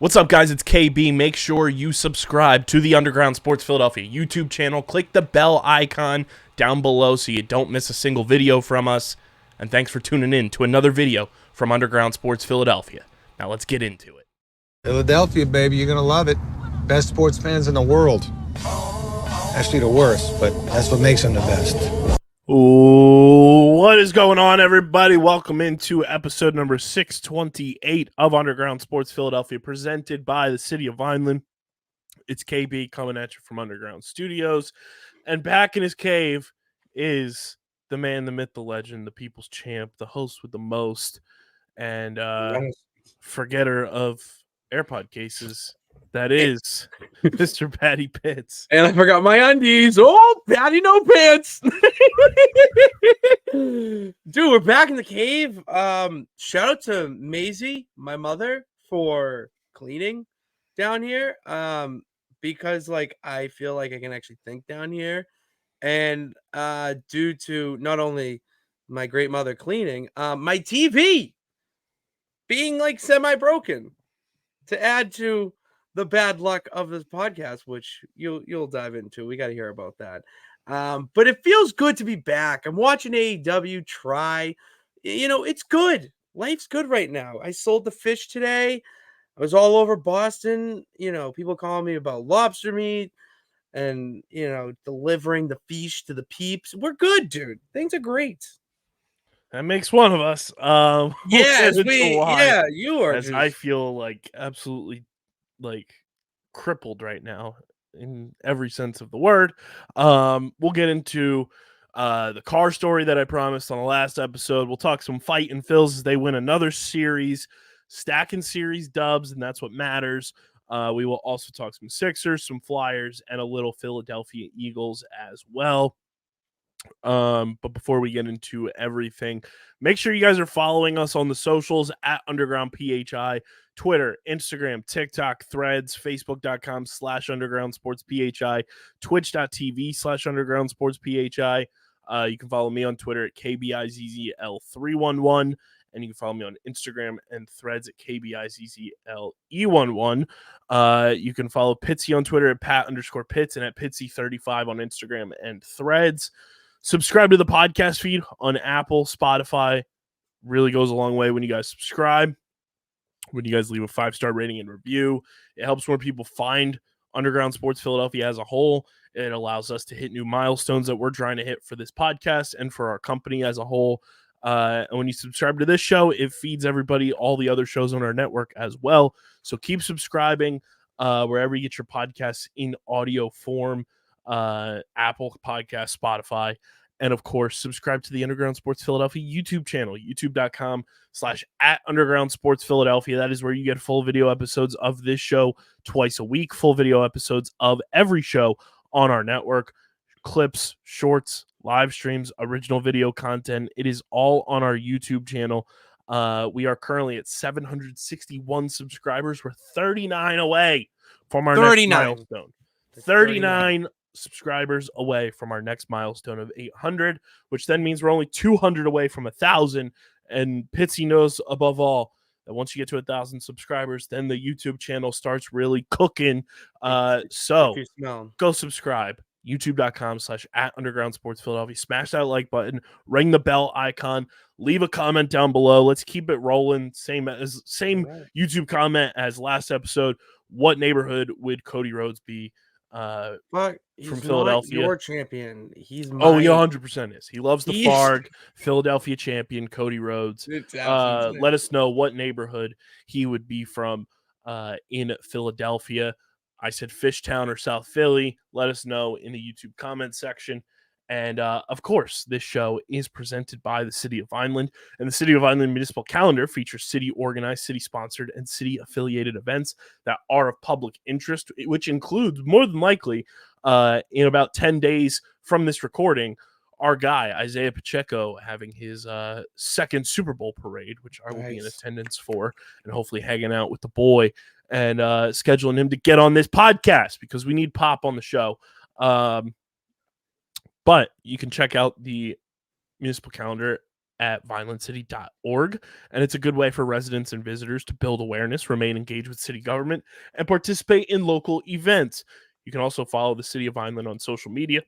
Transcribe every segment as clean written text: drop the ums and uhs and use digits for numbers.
What's up, guys? It's KB. Make sure you subscribe to the Underground Sports Philadelphia YouTube channel. Click the bell icon down below so you don't miss a single video from us. And thanks for tuning in to another video from Underground Sports Philadelphia. Now let's get into it. Philadelphia, baby, you're going to love it. Best sports fans in the world. Actually, the worst, but that's what makes them the best. Ooh, what is going on, everybody? Welcome into episode number 628 of Underground Sports Philadelphia, presented by the City of Vineland. It's KB coming at you from Underground Studios. And back in his cave is the man, the myth, the legend, the people's champ, the host with the most, and forgetter of AirPod cases. That is Mr. Patty Pitts. And I forgot my undies. Oh, Patty, no pants. Dude, we're back in the cave. Shout out to Maisie, my mother, for cleaning down here. Because like I feel like I can actually think down here. And due to not only my great mother cleaning, my TV being like semi-broken, to add to the bad luck of this podcast, which you'll dive into. We got to hear about that. But it feels good to be back. I'm watching AEW try. You know, it's good. Life's good right now. I sold the fish today. I was all over Boston. You know, people calling me about lobster meat and, you know, delivering the fish to the peeps. We're good, dude. Things are great. That makes one of us. Yes, you are. As I feel like absolutely like crippled right now in every sense of the word. We'll get into the car story that I promised on the last episode. We'll talk some fight and Phils as they win another series, stacking series dubs, and that's what matters. We will also talk some Sixers, some Flyers, and a little Philadelphia Eagles as well. But before we get into everything, make sure you guys are following us on the socials at Underground PHI, Twitter, Instagram, TikTok, Threads, Facebook.com/Underground Sports PHI, Twitch.tv/Underground Sports PHI. You can follow me on Twitter at KBIZZL311, and you can follow me on Instagram and Threads at KBIZZLE11. You can follow Pitsy on Twitter at Pat_Pitts and at Pitsy35 on Instagram and Threads. Subscribe to the podcast feed on Apple, Spotify. Really goes a long way when you guys subscribe. When you guys leave a 5-star rating and review, it helps more people find Underground Sports Philadelphia as a whole. It allows us to hit new milestones that we're trying to hit for this podcast and for our company as a whole. And when you subscribe to this show, it feeds everybody all the other shows on our network as well. So keep subscribing wherever you get your podcasts in audio form. Apple Podcast, Spotify, and of course subscribe to the Underground Sports Philadelphia YouTube channel, youtube.com/@Underground Sports Philadelphia. That is where you get full video episodes of this show twice a week, full video episodes of every show on our network, clips, shorts, live streams, original video content. It is all on our YouTube channel. We are currently at 761 subscribers. We're 39 away from our next milestone. 39 subscribers away from our next milestone of 800, which then means we're only 200 away from 1,000. And Pitsy knows above all that once you get to 1,000 subscribers, then the YouTube channel starts really cooking. So go subscribe. youtube.com/@Underground Sports Philadelphia. Smash that like button, ring the bell icon, leave a comment down below. Let's keep it rolling. Same YouTube comment as last episode. What neighborhood would Cody Rhodes be? From Philadelphia, your champion. He's he 100% is. He loves the FARG. Philadelphia champion Cody Rhodes. Let us know what neighborhood he would be from in Philadelphia. I said Fishtown or South Philly. Let us know in the YouTube comment section. And, of course, this show is presented by the City of Vineland. And the City of Vineland Municipal Calendar features city-organized, city-sponsored, and city-affiliated events that are of public interest, which includes, more than likely, in about 10 days from this recording, our guy, Isaiah Pacheco, having his second Super Bowl parade, which I will be in attendance for, and hopefully hanging out with the boy and scheduling him to get on this podcast because we need Pop on the show. But you can check out the municipal calendar at violentcity.org, and it's a good way for residents and visitors to build awareness, remain engaged with city government, and participate in local events. You can also follow the City of Vineland on social media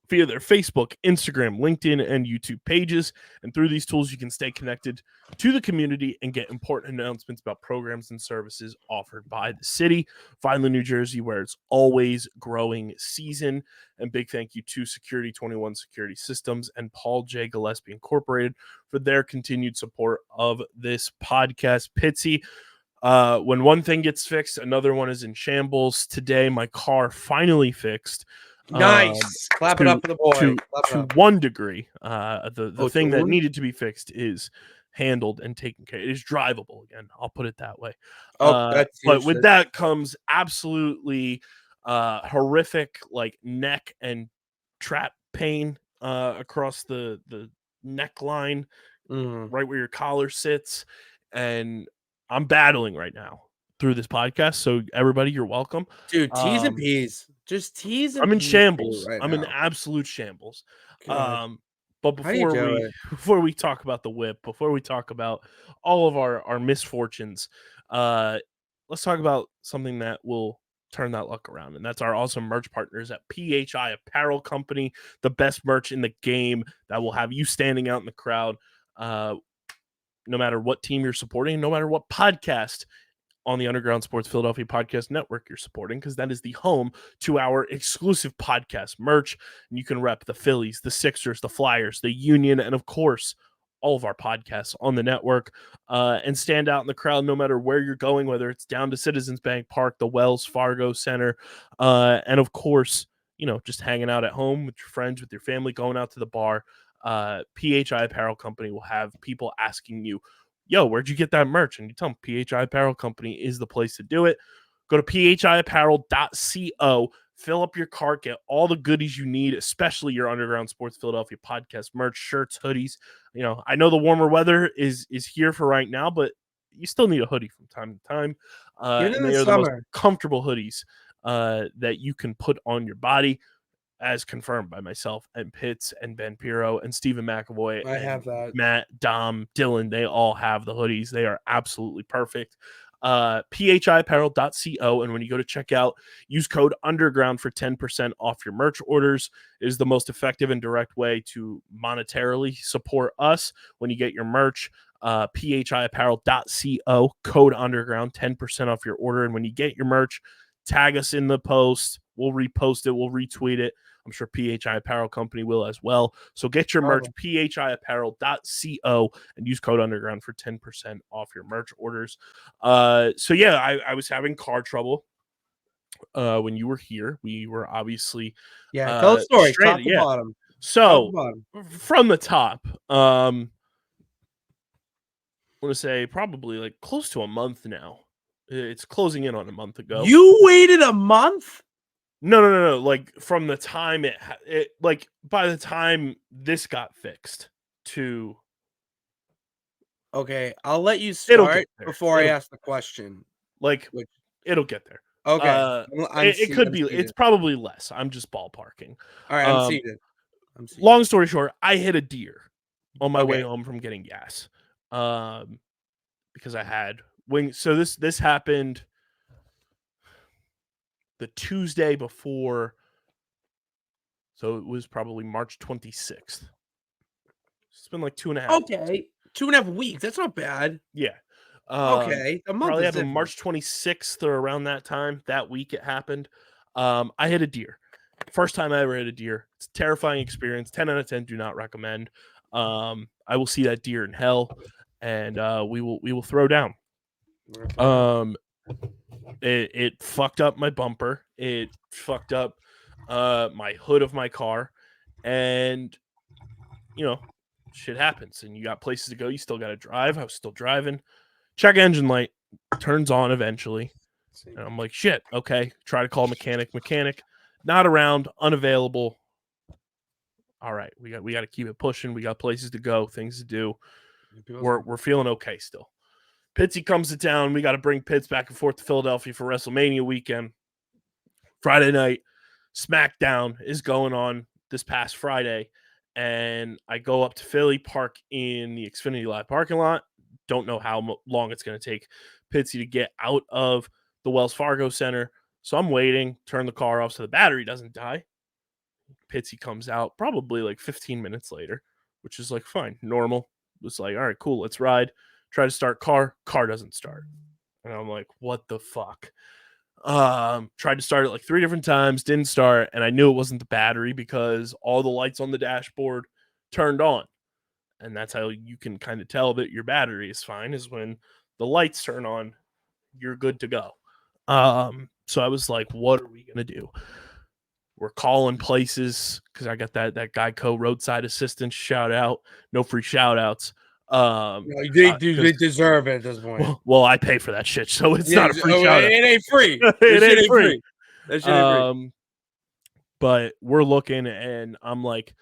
via their Facebook, Instagram, LinkedIn, and YouTube pages. And through these tools, you can stay connected to the community and get important announcements about programs and services offered by the city. Vineland, New Jersey, where it's always growing season. And big thank you to Security 21 Security Systems and Paul J. Gillespie Incorporated for their continued support of this podcast. Pitsy, when one thing gets fixed, another one is in shambles. Today, my car finally fixed. Nice. Clap it up for the boy. To one degree. The thing that tuned? needed to be fixed is handled and taken care of. It is drivable again. I'll put it that way. That's but huge. with that comes absolutely horrific like neck and trap pain across the neckline, right where your collar sits. And I'm battling right now through this podcast. So everybody, you're welcome. Dude, T's and P's. Just T's and I'm in P's shambles. right I'm in now. absolute shambles. God. But How do you do it? before we talk about the whip, before we talk about all of our misfortunes, let's talk about something that will turn that luck around. And that's our awesome merch partners at PHI Apparel Company, the best merch in the game that will have you standing out in the crowd, no matter what team you're supporting, no matter what podcast on the Underground Sports Philadelphia Podcast Network you're supporting, because that is the home to our exclusive podcast merch. And you can rep the Phillies, the Sixers, the Flyers, the Union, and of course, all of our podcasts on the network, and stand out in the crowd no matter where you're going, whether it's down to Citizens Bank Park, the Wells Fargo Center, and of course, just hanging out at home with your friends, with your family, going out to the bar. PHI Apparel Company will have people asking you, yo, where'd you get that merch? And you tell them PHI Apparel Company is the place to do it. Go to phiapparel.co, fill up your cart, get all the goodies you need, especially your Underground Sports Philadelphia podcast merch, shirts, hoodies. I know the warmer weather is here for right now, but you still need a hoodie from time to time. And they are the most comfortable hoodies that you can put on your body, as confirmed by myself and Pitts and Ben Piro and Stephen McAvoy. I have that. Matt, Dom, Dylan, they all have the hoodies. They are absolutely perfect. phiapparel.co, and when you go to checkout, use code underground for 10% off your merch orders. It is the most effective and direct way to monetarily support us when you get your merch. phiapparel.co, code underground, 10% off your order. And when you get your merch, tag us in the post. We'll repost it. We'll retweet it. I'm sure PHI Apparel Company will as well. So get your merch, phiapparel.co, and use code underground for 10% off your merch orders. I was having car trouble when you were here. We were obviously tell the story. Top to bottom. So from the top, I want to say probably like close to a month now. It's closing in on a month ago. You waited a month? No. Like from the time it like by the time this got fixed to. Okay, I'll let you start before I ask the question. It'll get there. Okay, it could be. It's probably less. I'm just ballparking. All right, I'm seated. Long story short, I hit a deer on my way home from getting gas, because I had wings. So this happened the Tuesday before, so it was probably March 26th. It's been like 2.5 Okay, 2.5 weeks. That's not bad. Yeah. Okay, a month probably is happened March 26th or around that time. That week it happened. I hit a deer. First time I ever hit a deer. It's a terrifying experience. 10 out of 10. Do not recommend. I will see that deer in hell, and we will throw down. It fucked up my bumper. It fucked up my hood of my car, and shit happens. And you got places to go. You still got to drive. I was still driving. Check engine light turns on eventually, and I'm like, shit. Okay, try to call mechanic. Mechanic not around, unavailable. All right, we got to keep it pushing. We got places to go, things to do. We're feeling okay still. Pitsy comes to town. We got to bring Pitts back and forth to Philadelphia for WrestleMania weekend. Friday night, SmackDown is going on this past Friday, and I go up to Philly, park in the Xfinity Live parking lot. Don't know how long it's going to take Pitsy to get out of the Wells Fargo Center. So I'm waiting, turn the car off so the battery doesn't die. Pitsy comes out probably like 15 minutes later, which is like fine, normal. It's like, all right, cool, let's ride. Try to start car doesn't start. And I'm like, what the fuck? Tried to start it like 3 different times, didn't start, and I knew it wasn't the battery because all the lights on the dashboard turned on. And that's how you can kind of tell that your battery is fine, is when the lights turn on, you're good to go. So I was like, what are we gonna do? We're calling places because I got that Geico roadside assistance shout out. No free shout outs. They deserve it at this point. Well, I pay for that shit, so it's not a free shout out. It ain't free. It ain't free. That shit ain't free. But we're looking, and I'm like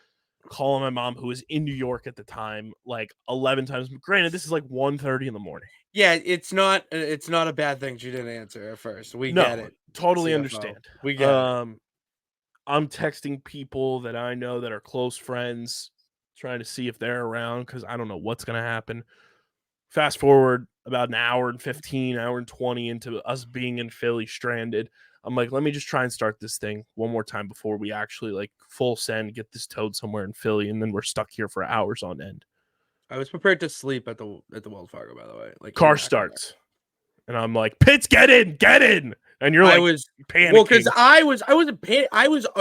calling my mom, who was in New York at the time, like 11 times. Granted, this is like 1:30 in the morning. Yeah, it's not a bad thing she didn't answer at first. We get it. Totally CFO. understand. We get it. I'm texting people that I know that are close friends, trying to see if they're around because I don't know what's going to happen. Fast forward about an hour and 15, hour and 20 into us being in Philly stranded. I'm like, let me just try and start this thing one more time before we actually like full send, get this towed somewhere in Philly, and then we're stuck here for hours on end. I was prepared to sleep at the Wells Fargo, by the way. Like car starts, and I'm like, Pitts, get in. And you're like, I was panicking. Well, because I was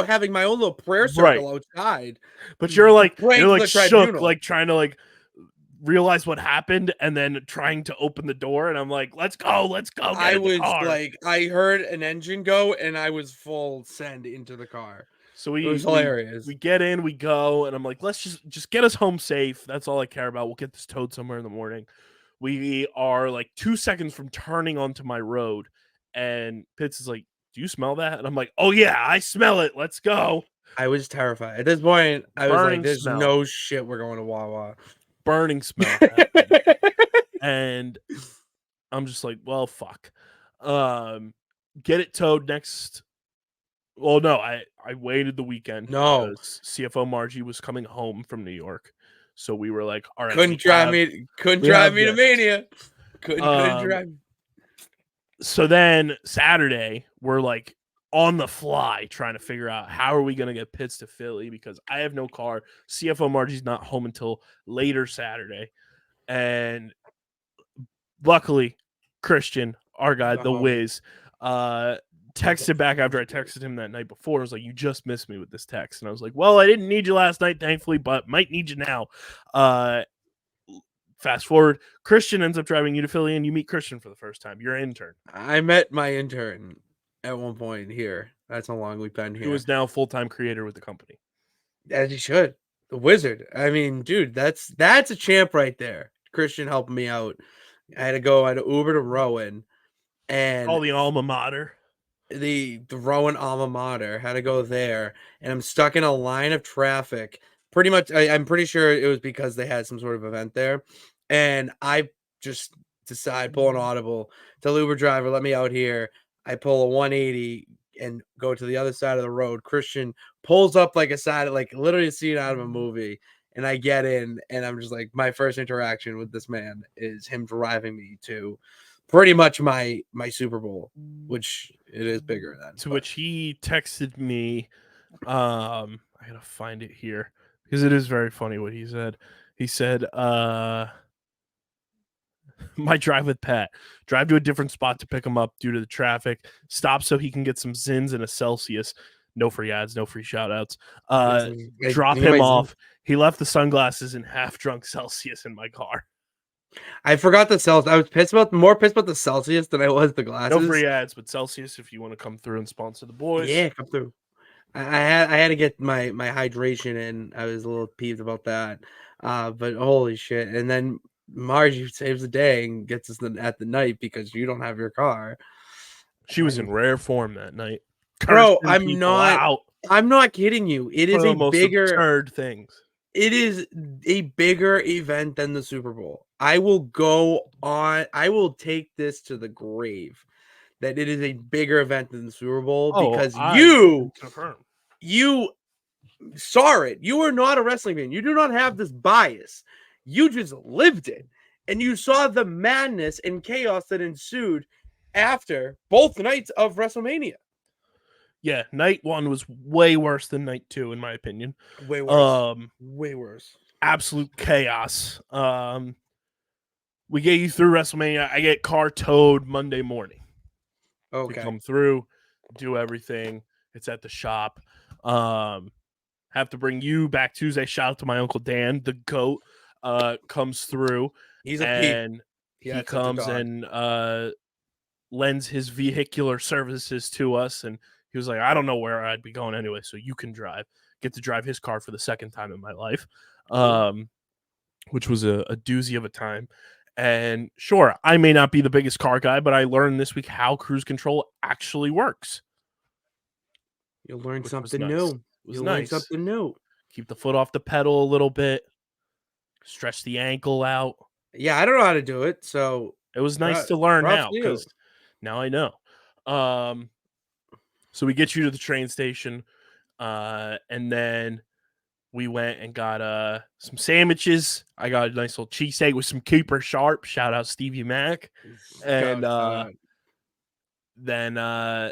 having my own little prayer circle outside. But you're like shook, like trying to like realize what happened, and then trying to open the door. And I'm like, let's go. I was like, I heard an engine go, and I was full send into the car. So it was hilarious. We get in, we go, and I'm like, let's just get us home safe. That's all I care about. We'll get this towed somewhere in the morning. We are like 2 seconds from turning onto my road. And Pitts is like, do you smell that? And I'm like, oh, yeah, I smell it. Let's go. I was terrified. At this point, I was like, there's smell. no shit we're going to Wawa. Burning smell. And I'm just like, well, fuck. Get it towed next. Well, no, I waited the weekend. No. CFO Margie was coming home from New York. So we were like, all right. Couldn't drive me to Mania. Couldn't drive me. So then Saturday, we're like on the fly trying to figure out how are we going to get Pitts to Philly because I have no car. CFO Margie's not home until later Saturday. And luckily, Christian, our guy, the Wiz, texted back after I texted him that night before. I was like, you just missed me with this text. And I was like, well, I didn't need you last night, thankfully, but might need you now. Fast forward, Christian ends up driving you to Philly, and you meet Christian for the first time. Your intern. I met my intern at one point here. That's how long we've been here. Who is now a full-time creator with the company. As he should. The wizard. I mean, dude, that's a champ right there. Christian helped me out. I had to Uber to Rowan. And all the alma mater. The Rowan alma mater. Had to go there. And I'm stuck in a line of traffic. Pretty much, I'm pretty sure it was because they had some sort of event there. And I just pull an audible, tell Uber driver, let me out here. I pull a 180 and go to the other side of the road. Christian pulls up like literally a scene out of a movie. And I get in, and I'm just like, my first interaction with this man is him driving me to pretty much my Super Bowl, which it is bigger than. To which he texted me. I gotta find it here because it is very funny what he said. He said, my drive with Pat. Drive to a different spot to pick him up due to the traffic. Stop so he can get some Zins and a Celsius. No free ads, no free shout outs. Drop him off. He left the sunglasses and half-drunk Celsius in my car. I forgot the Celsius. I was more pissed about the Celsius than I was the glasses. No free ads, but Celsius if you want to come through and sponsor the boys. Yeah, come through. I had to get my hydration in. I was a little peeved about that. But holy shit. And then Margie saves the day and gets us at the night because you don't have your car. She was in rare form that night. Bro, I'm not kidding you. It is a bigger absurd things. It is a bigger event than the Super Bowl. I will take this to the grave that it is a bigger event than the Super Bowl because you saw it. You are not a wrestling fan. You do not have this bias. You just lived it. And you saw the madness and chaos that ensued after both nights of WrestleMania. Yeah, night 1 was way worse than night 2, in my opinion. Way worse. Way worse. Absolute chaos. We get you through WrestleMania. I get car towed Monday morning. Okay. To come through, do everything. It's at the shop. Have to bring you back Tuesday. Shout out to my Uncle Dan, the GOAT, comes through. He's a and peep. he comes and lends his vehicular services to us. And he was like, I don't know where I'd be going anyway, so you can drive. Get to drive his car for the second time in my life, which was a doozy of a time. And sure, I may not be the biggest car guy, but I learned this week how cruise control actually works. You'll learn something new. You'll learn something new. Keep the foot off the pedal a little bit. Stretch the ankle out. Yeah, I don't know how to do it, so it was nice to learn now because now I know. So we get you to the train station, and then we went and got some sandwiches. I got a nice little cheesesteak with some Cooper Sharp. Shout out Stevie Mac. And then I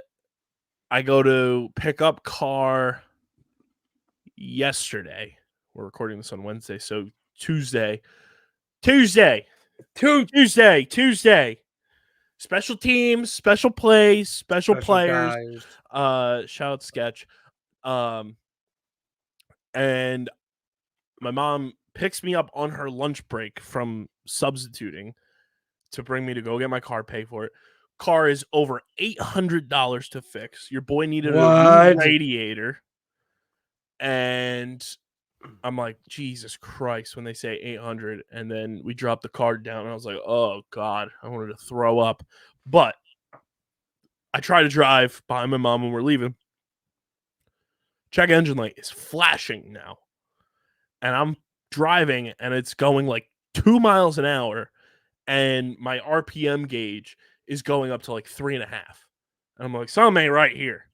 go to pick up car yesterday. We're recording this on Wednesday, so Tuesday. Special teams, special plays, special players. Guys. Shout out Sketch. And my mom picks me up on her lunch break from substituting to bring me to go get my car, pay for it. Car is over $800 to fix. Your boy needed a new radiator. And I'm like, Jesus Christ, when they say 800, and then we dropped the card down, and I was like, oh, God, I wanted to throw up. But I try to drive behind my mom when we're leaving. Check engine light is flashing now. And I'm driving, and it's going like 2 miles an hour, and my RPM gauge is going up to like 3.5. And I'm like, something ain't right here.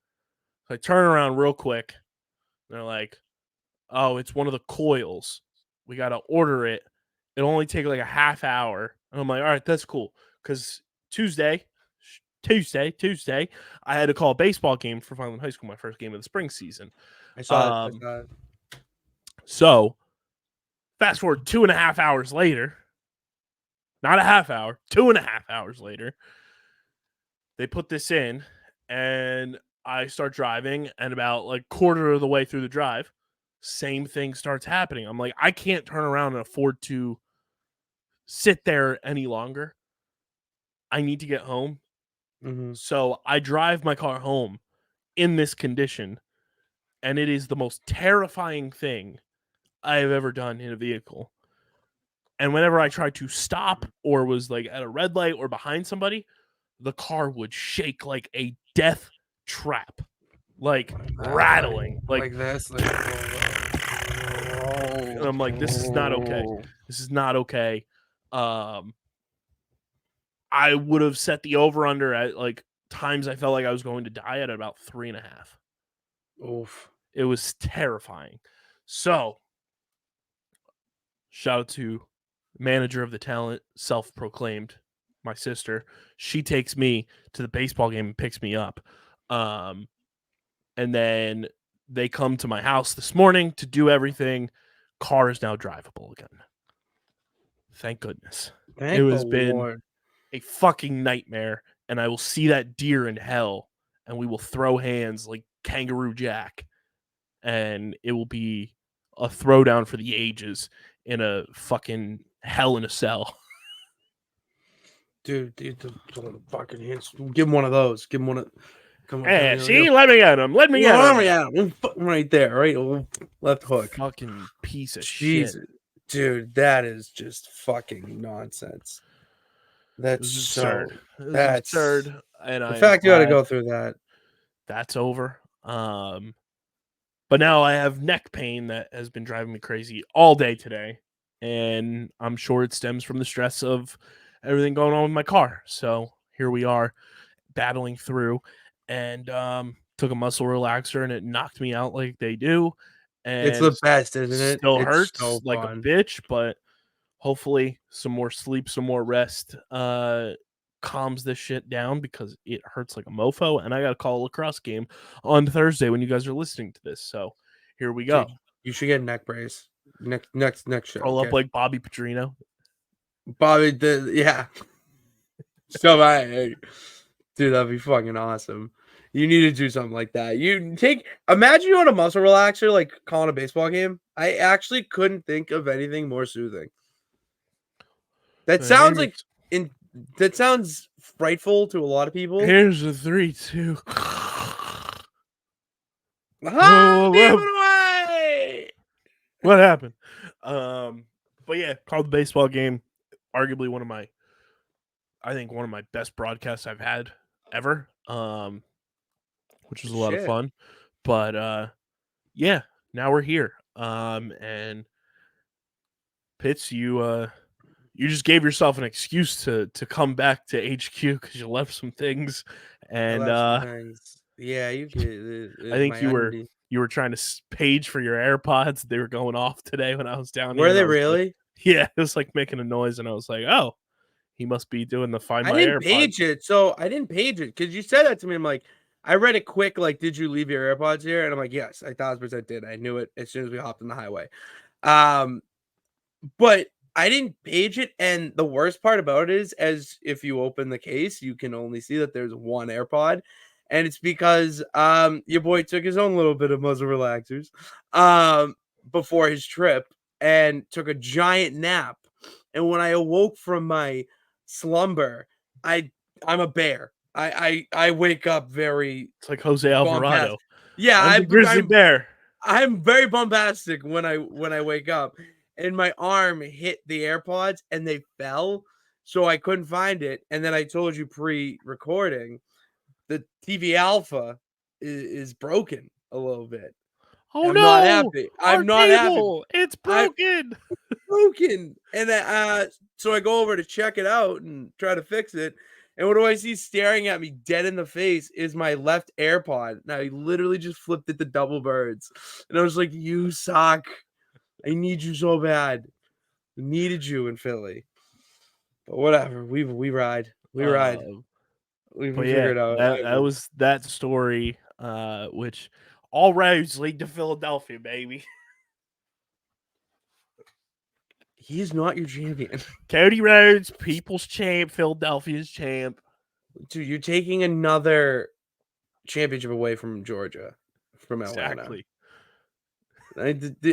So I turn around real quick. And they're like, oh, it's one of the coils. We got to order it. It'll only take like a half hour. And I'm like, all right, that's cool. Because Tuesday, I had to call a baseball game for Vineland High School, my first game of the spring season. I saw it. So, fast forward 2.5 hours later, not a half hour, 2.5 hours later, they put this in, and I start driving, and about like quarter of the way through the drive, same thing starts happening. I'm like, I can't turn around and afford to sit there any longer. I need to get home. Mm-hmm. So I drive my car home in this condition, and it is the most terrifying thing I have ever done in a vehicle. And whenever I tried to stop or was like at a red light or behind somebody, the car would shake like a death trap, like rattling, like this. And I'm like, this is not okay. This is not okay. I would have set the over-under at like times I felt like I was going to die at about 3.5. Oof. It was terrifying. So, shout out to manager of the talent, self-proclaimed, my sister. She takes me to the baseball game and picks me up. And then they come to my house this morning to do everything. Car is now drivable again. Thank goodness. It has been a fucking nightmare, and I will see that deer in hell, and we will throw hands like Kangaroo Jack, and it will be a throwdown for the ages in a fucking hell in a cell. Dude, the fucking hands. Give him one of those. Give him one of. Come on, hey, see, let me get him. Let me get him. Right there, right? Left hook. Fucking piece of Jesus. shit. Dude, that is just fucking nonsense. That's absurd. That's absurd. And the fact you had to go through that. That's over. But now I have neck pain that has been driving me crazy all day today. And I'm sure it stems from the stress of everything going on with my car. So here we are battling through, and took a muscle relaxer and it knocked me out like they do. and It's the best, isn't it? still It's hurts so like a fun. bitch, but hopefully some more sleep, some more rest calms this shit down because it hurts like a mofo. And I got to call a lacrosse game on Thursday when you guys are listening to this. So here we go. Dude, you should get a neck brace. Next show. Roll up Okay. like Bobby Petrino. Bobby, yeah. So dude, that'd be fucking awesome. You need to do something like that. Imagine you on a muscle relaxer, like calling a baseball game. I actually couldn't think of anything more soothing. That sounds that sounds frightful to a lot of people. Here's a 3-2. Give it away! What happened? But yeah, called the baseball game. Arguably one of my best broadcasts I've had ever. Which was a lot of fun. But yeah, now we're here. And Pitts, you just gave yourself an excuse to come back to HQ because you left some things. And yeah, you could. I think you were trying to page for your AirPods. They were going off today when I was down here. Were they really? Like, yeah, it was like making a noise, and I was like, oh, he must be doing the Find My AirPods. I didn't page it because you said that to me. I'm like, I read it quick. Like, did you leave your AirPods here? And I'm like, yes, I 1,000% did. I knew it as soon as we hopped on the highway. But I didn't page it. And the worst part about it is, as if you open the case, you can only see that there's one AirPod. And it's because your boy took his own little bit of muzzle relaxers before his trip and took a giant nap. And when I awoke from my slumber, I'm a bear. I wake up very. It's like Jose Alvarado. Yeah, I'm a grizzly bear. I'm very bombastic when I wake up, and my arm hit the AirPods and they fell, so I couldn't find it. And then I told you pre-recording, the TV Alpha is broken a little bit. Oh, I'm no! not happy. I'm not happy. It's broken. Broken. And so I go over to check it out and try to fix it. And what do I see staring at me dead in the face is my left AirPod. Now he literally just flipped it to double birds. And I was like, you suck. I need you so bad. I needed you in Philly. But whatever. We ride. We ride. We figure it out. That was that story, which all roads lead to Philadelphia, baby. He is not your champion. Cody Rhodes, people's champ, Philadelphia's champ. Dude, you're taking another championship away from Georgia, from Atlanta. Exactly.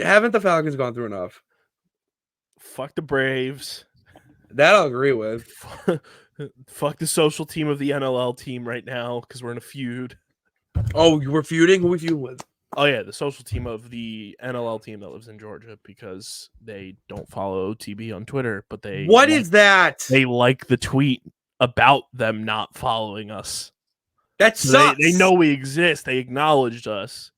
Haven't the Falcons gone through enough? Fuck the Braves. That I'll agree with. Fuck the social team of the NLL team right now because we're in a feud. Oh, you were feuding? Who are we feuding with? Oh, yeah, the social team of the NLL team that lives in Georgia because they don't follow OTB on Twitter, but they... What is that? They like the tweet about them not following us. That sucks. They know we exist. They acknowledged us.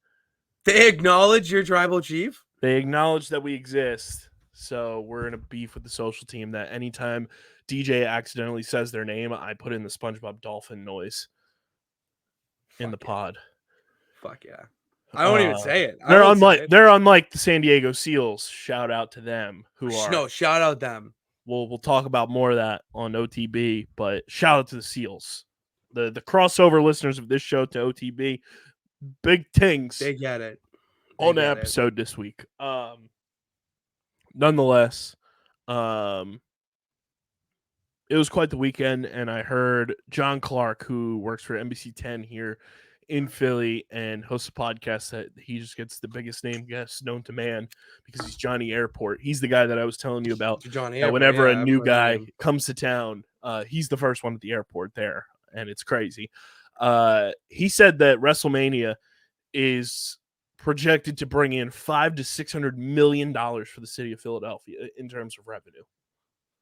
They acknowledge your tribal chief? They acknowledge that we exist. So we're in a beef with the social team that anytime DJ accidentally says their name, I put in the SpongeBob dolphin noise in the pod. Fuck yeah. I won't even say it. They're unlike the San Diego Seals. Shout out to them. Shout out them. We'll talk about more of that on OTB, but shout out to the Seals. The crossover listeners of this show to OTB. Big things. They get it. On the episode this week. Nonetheless, it was quite the weekend, and I heard John Clark, who works for NBC 10 here in Philly and hosts a podcast that he just gets the biggest name guest known to man because he's Johnny Airport. He's the guy that I was telling you about. Whenever a new guy comes to town, he's the first one at the airport there, and it's crazy. He said that WrestleMania is projected to bring in $500 to $600 million for the city of Philadelphia in terms of revenue,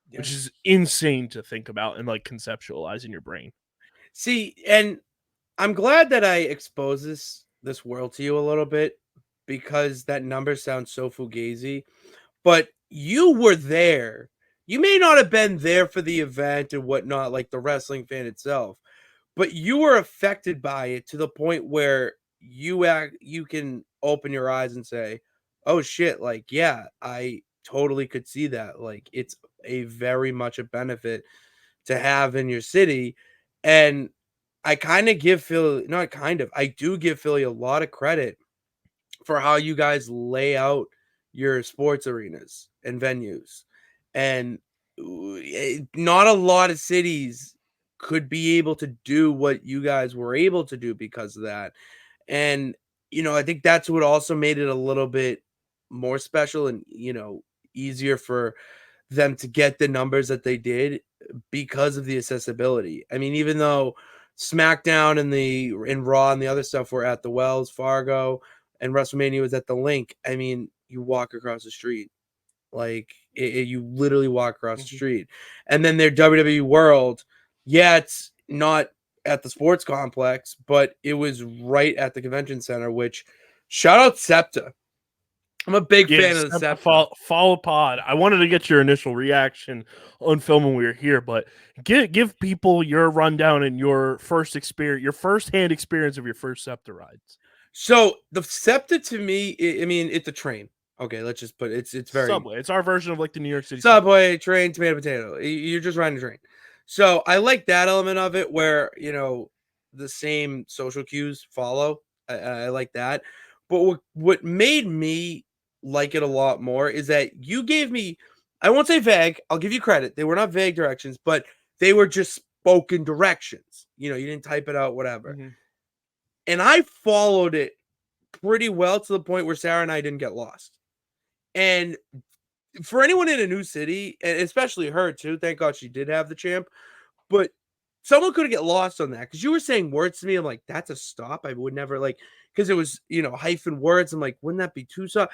which is insane to think about and like conceptualize in your brain. See, and I'm glad that I exposed this world to you a little bit because that number sounds so fugazi, but you were there. You may not have been there for the event and whatnot, like the wrestling fan itself, but you were affected by it to the point where you can open your eyes and say, oh shit, like, yeah, I totally could see that. Like, it's a very much a benefit to have in your city. And I kind of give Philly, not kind of, I do give Philly a lot of credit for how you guys lay out your sports arenas and venues. And not a lot of cities could be able to do what you guys were able to do because of that. And, I think that's what also made it a little bit more special and, easier for them to get the numbers that they did because of the accessibility. I mean, even though SmackDown and Raw and the other stuff were at the Wells Fargo and WrestleMania was at the Link, I mean, you walk across the street. Like you literally walk across the street. And then their WWE World, yeah, it's not at the sports complex, but it was right at the convention center, which shout out SEPTA. I'm a big fan of the SEPTA. Follow pod. I wanted to get your initial reaction on film when we were here, but give people your rundown and your first experience, your firsthand experience of your first SEPTA rides. So the SEPTA to me, I mean, it's a train. Okay, let's just put it, it's very Subway. It's our version of like the New York City Subway, train, tomato, potato. You're just riding a train. So I like that element of it where, the same social cues follow. I like that. But what made me like it a lot more is that you gave me, I won't say vague, I'll give you credit. They were not vague directions, but they were just spoken directions. You didn't type it out, whatever. Mm-hmm. And I followed it pretty well to the point where Sarah and I didn't get lost. And for anyone in a new city, and especially her too, thank God she did have the champ, but someone could get lost on that because you were saying words to me. I'm like, that's a stop. I would never because it was, hyphen words. I'm like, wouldn't that be too soft?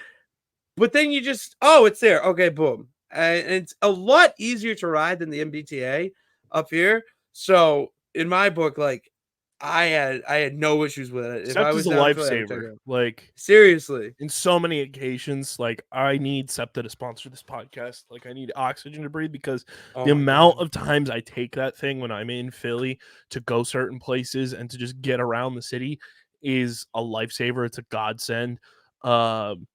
But then you just, oh, it's there. Okay, boom. And it's a lot easier to ride than the MBTA up here. So in my book, like, I had no issues with it. If I was SEPTA's a down Philly, I would take lifesaver. it. Like Seriously. in so many occasions, like I need SEPTA to sponsor this podcast. Like I need oxygen to breathe because the amount of times I take that thing when I'm in Philly to go certain places and to just get around the city is a lifesaver. It's a godsend. And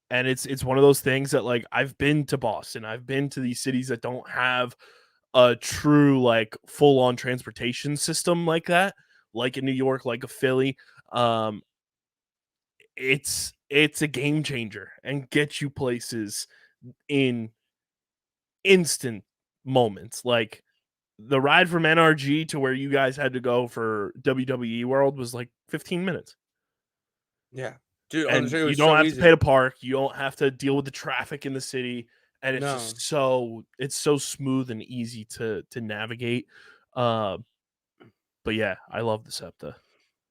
it's one of those things that like I've been to Boston. I've been to these cities that don't have a true like full on transportation system like that, like in New York, like a Philly. It's a game changer and gets you places in instant moments. Like the ride from NRG to where you guys had to go for WWE World was like 15 minutes. Yeah. Dude, And you don't have to pay to park. You don't have to deal with the traffic in the city. And it's just so smooth and easy to navigate. But yeah, I love the SEPTA.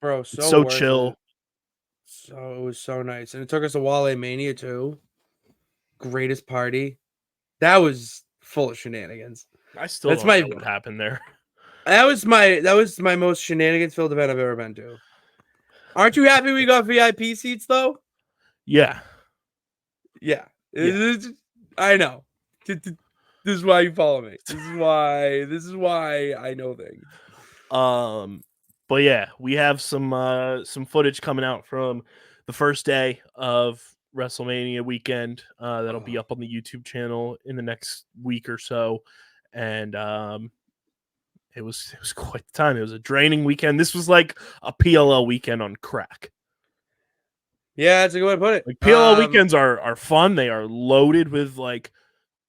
Bro, It's so worth chill. it. So it was so nice. And it took us to Wale Mania too. Greatest party. That was full of shenanigans. I still don't know what happened there. That was my most shenanigans filled event I've ever been to. Aren't you happy we got VIP seats though? Yeah. Yeah. I know. This is why you follow me. This is why I know things. But yeah, we have some footage coming out from the first day of WrestleMania weekend. That'll be up on the YouTube channel in the next week or so. And it was quite the time. It was a draining weekend. This was like a PLL weekend on crack. Yeah, that's a good way to put it. Like PLL weekends are fun. They are loaded with like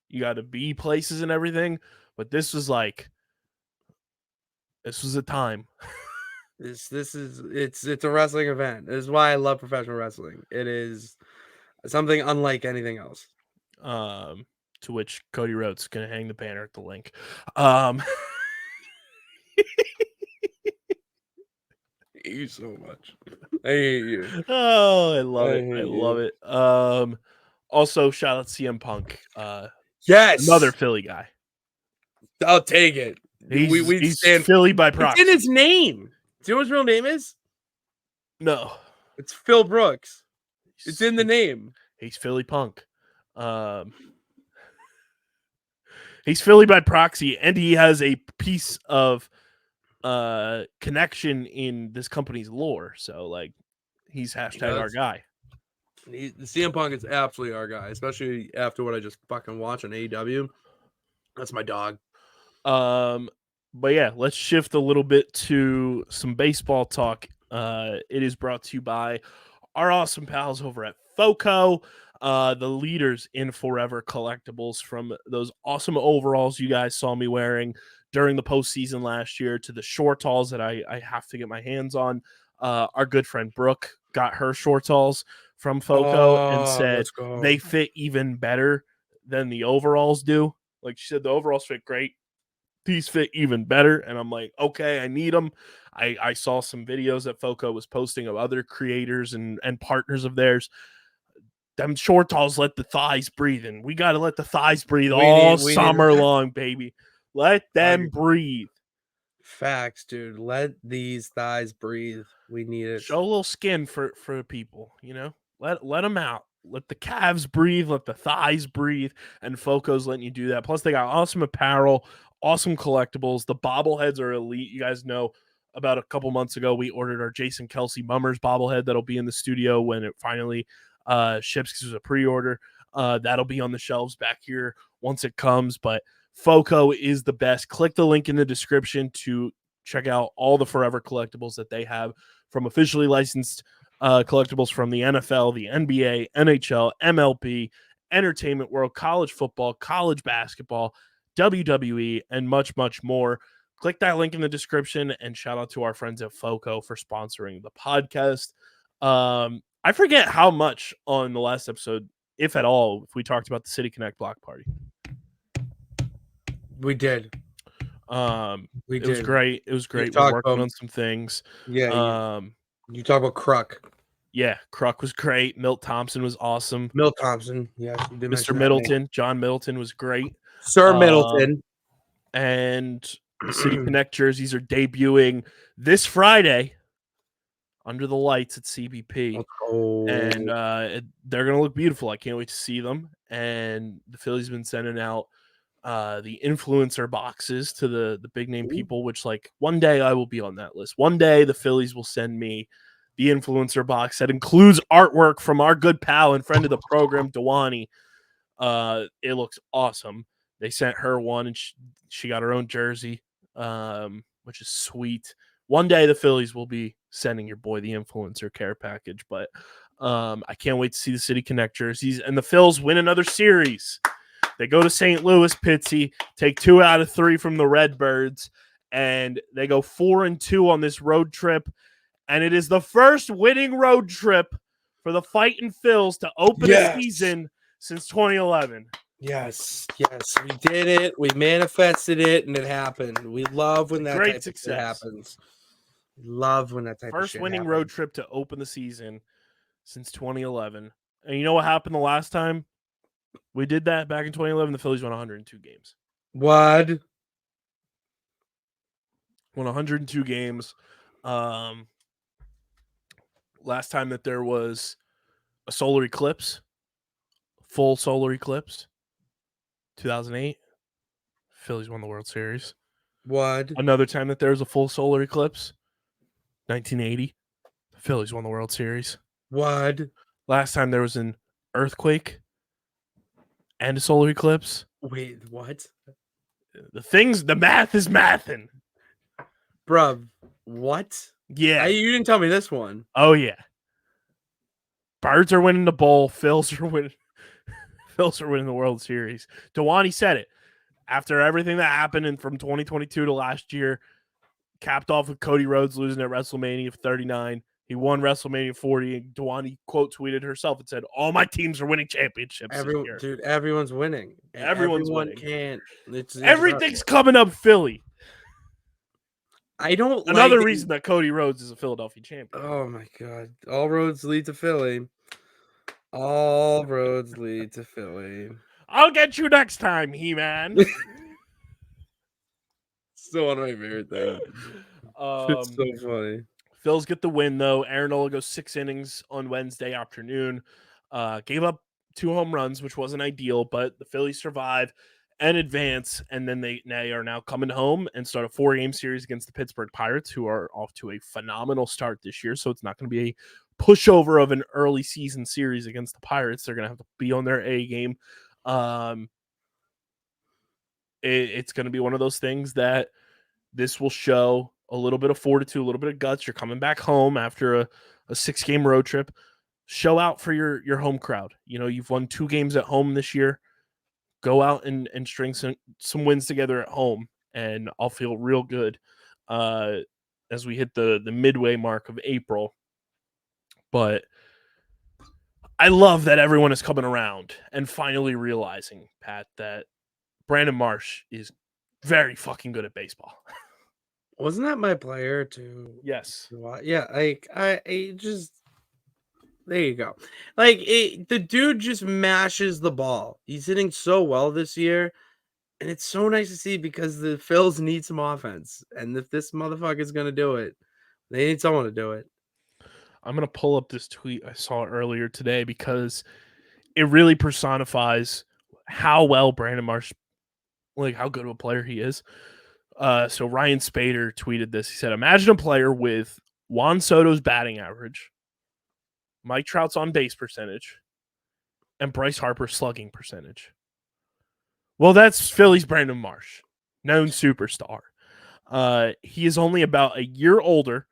you got to be places and everything. But this was a time. It's a wrestling event. This is why I love professional wrestling. It is something unlike anything else. To which Cody Rhodes gonna hang the banner at the link. hate you so much. I hate you. Oh, I love it. I love it. Also, shout out CM Punk. Yes, another Philly guy. I'll take it. He's Philly by proxy. It's in his name. Do you know what his real name is? No. It's Phil Brooks. It's in the name. He's Philly Punk. He's Philly by proxy, and he has a piece of connection in this company's lore. So, like, he's hashtag our guy. The CM Punk is absolutely our guy, especially after what I just fucking watched on AEW. That's my dog. But yeah, let's shift a little bit to some baseball talk. It is brought to you by our awesome pals over at FOCO, the leaders in forever collectibles, from those awesome overalls you guys saw me wearing during the postseason last year to the shortalls that I have to get my hands on. Our good friend Brooke got her shortalls from FOCO and said let's go. they fit even better than the overalls do. Like she said, the overalls fit great. These fit even better. And I'm like, okay, I need them. I saw some videos that FOCO was posting of other creators and partners of theirs. Them shortalls let the thighs breathe, and we got to let the thighs breathe all summer long, baby. Let them breathe. Facts, dude. Let these thighs breathe. We need it. Show a little skin for people, you know? Let them out. Let the calves breathe. Let the thighs breathe. And FOCO's letting you do that. Plus, they got awesome apparel, awesome collectibles. The bobbleheads are elite. You guys know about a couple months ago, we ordered our Jason Kelsey Mummers bobblehead that'll be in the studio when it finally ships because it was a pre-order. That'll be on the shelves back here once it comes. But FOCO is the best. Click the link in the description to check out all the forever collectibles that they have, from officially licensed collectibles from the NFL, the NBA, NHL, MLB, Entertainment World, college football, college basketball, WWE, and much, much more. Click that link in the description, and shout out to our friends at FOCO for sponsoring the podcast. I forget how much on the last episode, if at all, if we talked about the City Connect block party. We did. It was great. It was great. We're working on some things. Yeah. You talk about Kruk. Yeah, Kruk was great. Milt Thompson was awesome. Milt Thompson. Yes, you did. Mr. Middleton. John Middleton was great. Sir Middleton. And the City Connect jerseys are debuting this Friday under the lights at CBP. And they're going to look beautiful. I can't wait to see them. And the Phillies have been sending out the influencer boxes to the big name people, which, like, one day I will be on that list. One day the Phillies will send me the influencer box that includes artwork from our good pal and friend of the program, DAWG. It looks awesome. They sent her one, and she got her own jersey, which is sweet. One day the Phillies will be sending your boy the influencer care package, but I can't wait to see the City Connect jerseys. And the Phils win another series. They go to St. Louis, Pitsy, take 2 out of 3 from the Redbirds, and they go 4-2 on this road trip. And it is the first winning road trip for the Fightin' Phils to open a season since 2011. Yes, we did it. We manifested it, and it happened. We love when that great type success of shit happens. We love when that type of shit First winning happens. road trip to open the season since 2011. And you know what happened the last time we did that? Back in 2011, the Phillies won 102 games. What? Won 102 games. Last time that there was a solar eclipse, full solar eclipse, 2008, Phillies won the World Series. What? Another time that there was a full solar eclipse, 1980, the Phillies won the World Series. What? Last time there was an earthquake and a solar eclipse. Wait, what? The math is mathin'. Bruv, what? Yeah. You didn't tell me this one. Oh, yeah. Birds are winning the bowl. Phils are winning the World Series. DAWG said it. After everything that happened from 2022 to last year, capped off with Cody Rhodes losing at WrestleMania 39. He won WrestleMania 40, and DAWG quote tweeted herself and said, "All my teams are winning championships this year." Dude, everyone's winning. Everyone's winning. Can't. Everything's coming up Philly. I don't Another reason that Cody Rhodes is a Philadelphia champion. Oh my God. All roads lead to Philly. All roads lead to Philly. I'll get you next time, He-Man. Still one of my favorite things. It's so funny. Phils get the win, though. Aaron Nola goes 6 innings on Wednesday afternoon. Gave up 2 home runs, which wasn't ideal, but the Phillies survive. and advance, and then they are now coming home and start a 4-game series against the Pittsburgh Pirates, who are off to a phenomenal start this year. So it's not going to be a pushover of an early season series against the Pirates. They're going to have to be on their A game. It's going to be one of those things that this will show a little bit of fortitude, a little bit of guts. You're coming back home after a 6-game road trip. Show out for your home crowd. You know, you've won 2 games at home this year. Go out and string some wins together at home, and I'll feel real good as we hit the midway mark of April. But I love that everyone is coming around and finally realizing, Pat, that Brandon Marsh is very fucking good at baseball. Wasn't that my player to? Yes. Yeah, like I just. There you go. Like the dude just mashes the ball. He's hitting so well this year, and it's so nice to see because the Phils need some offense. And if this motherfucker is gonna do it, they need someone to do it. I'm gonna pull up this tweet I saw earlier today because it really personifies how well Brandon Marsh, like how good of a player he is. So Ryan Spader tweeted this. He said, "Imagine a player with Juan Soto's batting average, Mike Trout's on base percentage, and Bryce Harper's slugging percentage." Well, that's Phillies Brandon Marsh, known superstar. He is only about a year older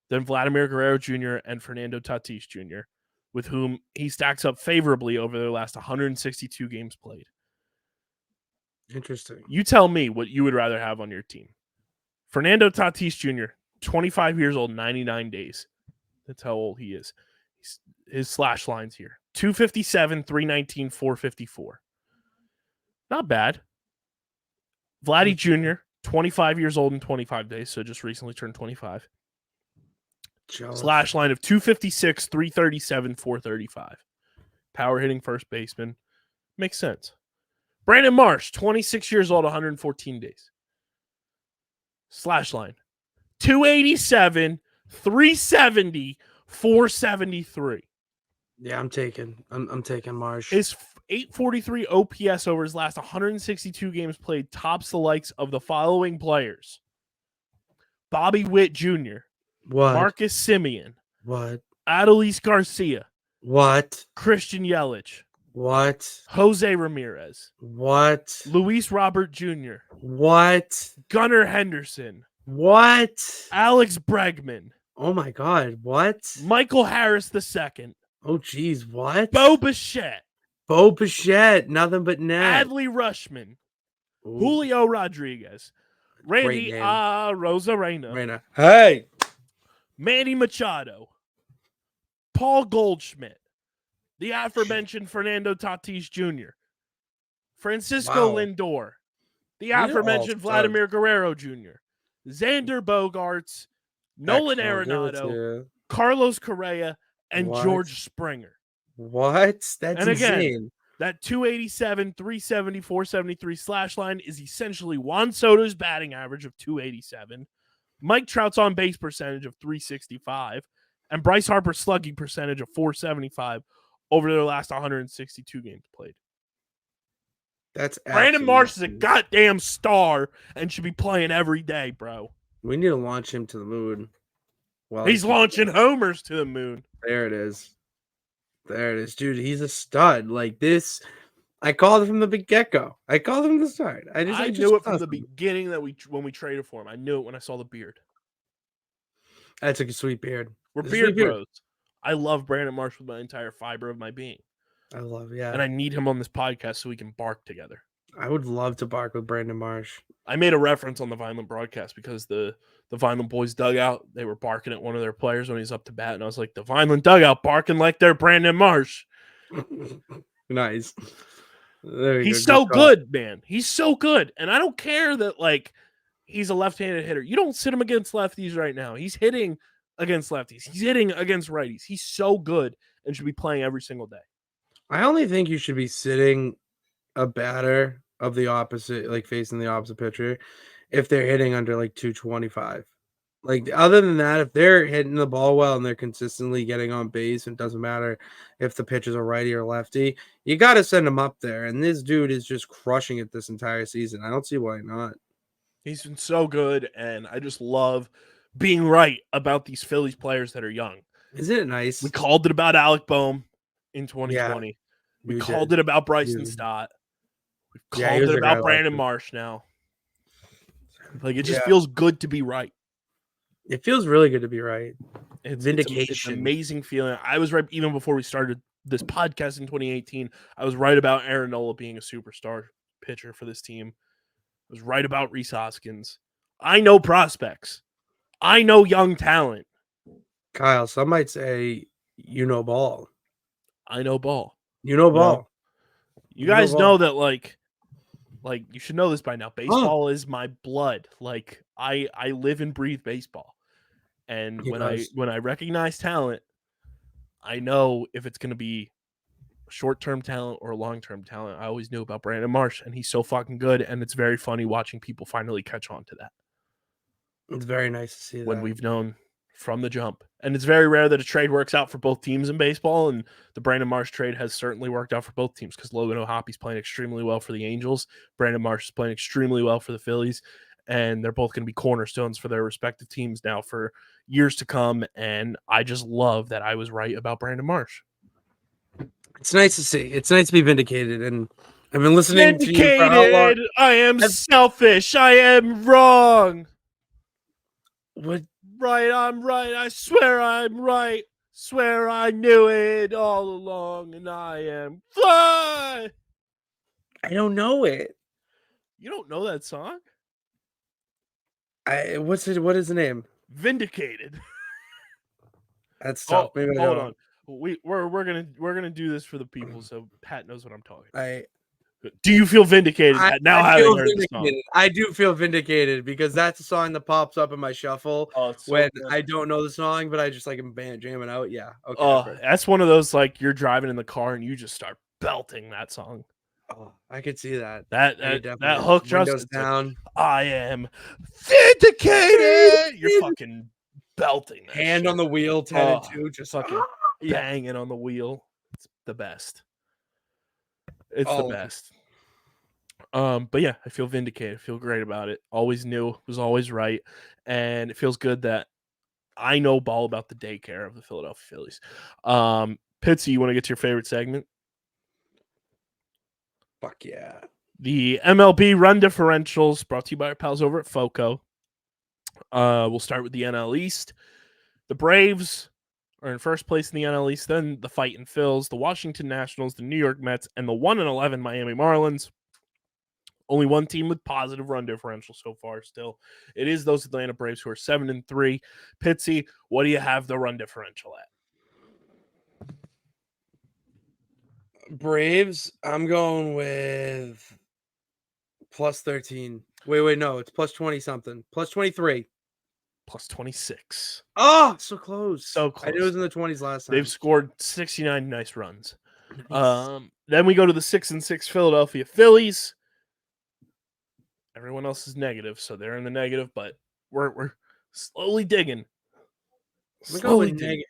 than Vladimir Guerrero Jr. and Fernando Tatis Jr., with whom he stacks up favorably over their last 162 games played. Interesting. You tell me what you would rather have on your team. Fernando Tatis Jr., 25 years old, 99 days. That's how old he is. His slash lines here: 257, 319, 454. Not bad. Vladdy Jr., 25 years old and 25 days, so just recently turned 25. Jealous. Slash line of 256, 337, 435. Power hitting first baseman. Makes sense. Brandon Marsh, 26 years old, 114 days. Slash line: 287, 370, 473. Yeah, I'm taking Marsh. His 843 OPS over his last 162 games played tops the likes of the following players: Bobby Witt Jr., What? Marcus Semien, What? Adolis Garcia, What? Christian Yelich, What? Jose Ramirez, What? Luis Robert Jr., What? Gunnar Henderson, What? Alex Bregman, Oh my God! What? Michael Harris II, Oh geez, what? Bo Bichette, Bo Bichette, nothing but net. Adley Rushman, Ooh, Julio Rodriguez, Randy name. Rosarena, Reina. Hey, Manny Machado, Paul Goldschmidt, the aforementioned Fernando Tatis Jr., Francisco Wow. Lindor, the They're all aforementioned studs. Vladimir Guerrero Jr., Xander Bogaerts, Nolan Excellent. Give it to Arenado, you. Carlos Correa, and What? George Springer. What? That's And again, insane. that 287, 370, 473 slash line is essentially Juan Soto's batting average of 287, Mike Trout's on base percentage of 365, and Bryce Harper's slugging percentage of 475 over their last 162 games played. That's Brandon Marsh is a absolutely- goddamn star and should be playing every day, bro. We need to launch him to the moon. Well, He's launching homers to the moon. There it is. There it is, dude. He's a stud. Like this, I called it from the big get-go. I called him from the start. I just knew it from trust the him. beginning that when we traded for him. I knew it when I saw the beard. That's a sweet beard. We're It's a beard sweet beard. bros. I love Brandon Marsh with my entire fiber of my being. I love, yeah. And I need him on this podcast so we can bark together. I would love to bark with Brandon Marsh. I made a reference on the Vineland broadcast because the Vineland boys dugout, they were barking at one of their players when he's up to bat. And I was like, the Vineland dugout barking like they're Brandon Marsh. Nice. There you He's go. so good, man. He's so good. And I don't care that, like, he's a left-handed hitter. You don't sit him against lefties right now. He's hitting against lefties. He's hitting against righties. He's so good and should be playing every single day. I only think you should be sitting a batter of the opposite, like facing the opposite pitcher, if they're hitting under like 225. Like, other than that, if they're hitting the ball well and they're consistently getting on base, and it doesn't matter if the pitch is a righty or lefty, you got to send him up there. And this dude is just crushing it this entire season. I don't see why not. He's been so good, and I just love being right about these Phillies players that are young. Isn't it nice? We called it about Alec Boehm in 2020. Yeah, we called it about Bryson Dude. Stott. We've Yeah, he called was it a guy I about liked Brandon him. Marsh now. Like, it just Yeah. feels good to be right. It feels really good to be right. It's Vindication. an amazing feeling. I was right even before we started this podcast in 2018. I was right about Aaron Nola being a superstar pitcher for this team. I was right about Rhys Hoskins. I know prospects. I know young talent. Kyle, some might say you know ball. I know ball. You know ball. You guys know that, like you should know this by now. Baseball is my blood. Like, I live and breathe baseball. And He does. when I recognize talent, I know if it's going to be short-term talent or long-term talent. I always knew about Brandon Marsh, and he's so fucking good. And it's very funny watching people finally catch on to that. It's very nice to see when that. we've known from the jump. And it's very rare that a trade works out for both teams in baseball, and the Brandon Marsh trade has certainly worked out for both teams because Logan O'Hoppy's playing extremely well for the Angels. Brandon Marsh is playing extremely well for the Phillies, and they're both going to be cornerstones for their respective teams now for years to come, and I just love that I was right about Brandon Marsh. It's nice to see. It's nice to be vindicated, and I've been listening to you for how long? Vindicated! I am selfish. I am wrong. What? Right, I'm right. I swear I'm right. Swear I knew it all along, and I am fly. I don't know it. You don't know that song? What's it? What is the name? Vindicated. That's tough. Maybe hold on. We're gonna do this for the people, so Pat knows what I'm talking about. Do you feel vindicated now having heard the song? I do feel vindicated because that's a song that pops up in my shuffle when I don't know the song, but I just like am jamming out. Yeah. Okay. That's one of those, like, you're driving in the car and you just start belting that song. Oh, I could see that. That hook just down. Like, I am vindicated. You're fucking belting that hand shit. On the wheel, 10 and 2, just fucking banging on the wheel. It's the best. It's the best. But yeah, I feel vindicated. I feel great about it. Always knew, was always right, and it feels good that I know ball about the daycare of the Philadelphia Phillies. Pitsy, you want to get to your favorite segment? Fuck yeah. The MLB run differentials brought to you by our pals over at FOCO. We'll start with the NL East. The Braves are in first place in the NL East, then the Fightin' Phils, the Washington Nationals, the New York Mets, and the 1-11 Miami Marlins. Only one team with positive run differential so far still. It is those Atlanta Braves who are 7-3. Pitsy, what do you have the run differential at? Braves, I'm going with plus 13. Wait, no, it's plus 20 something. Plus 23. Plus 26. Oh, so close. So close. I knew it was in the 20s last time. They've scored 69 nice runs. Nice. Then we go to the 6-6 Philadelphia Phillies. Everyone else is negative, so they're in the negative, but we're slowly digging. Slowly digging.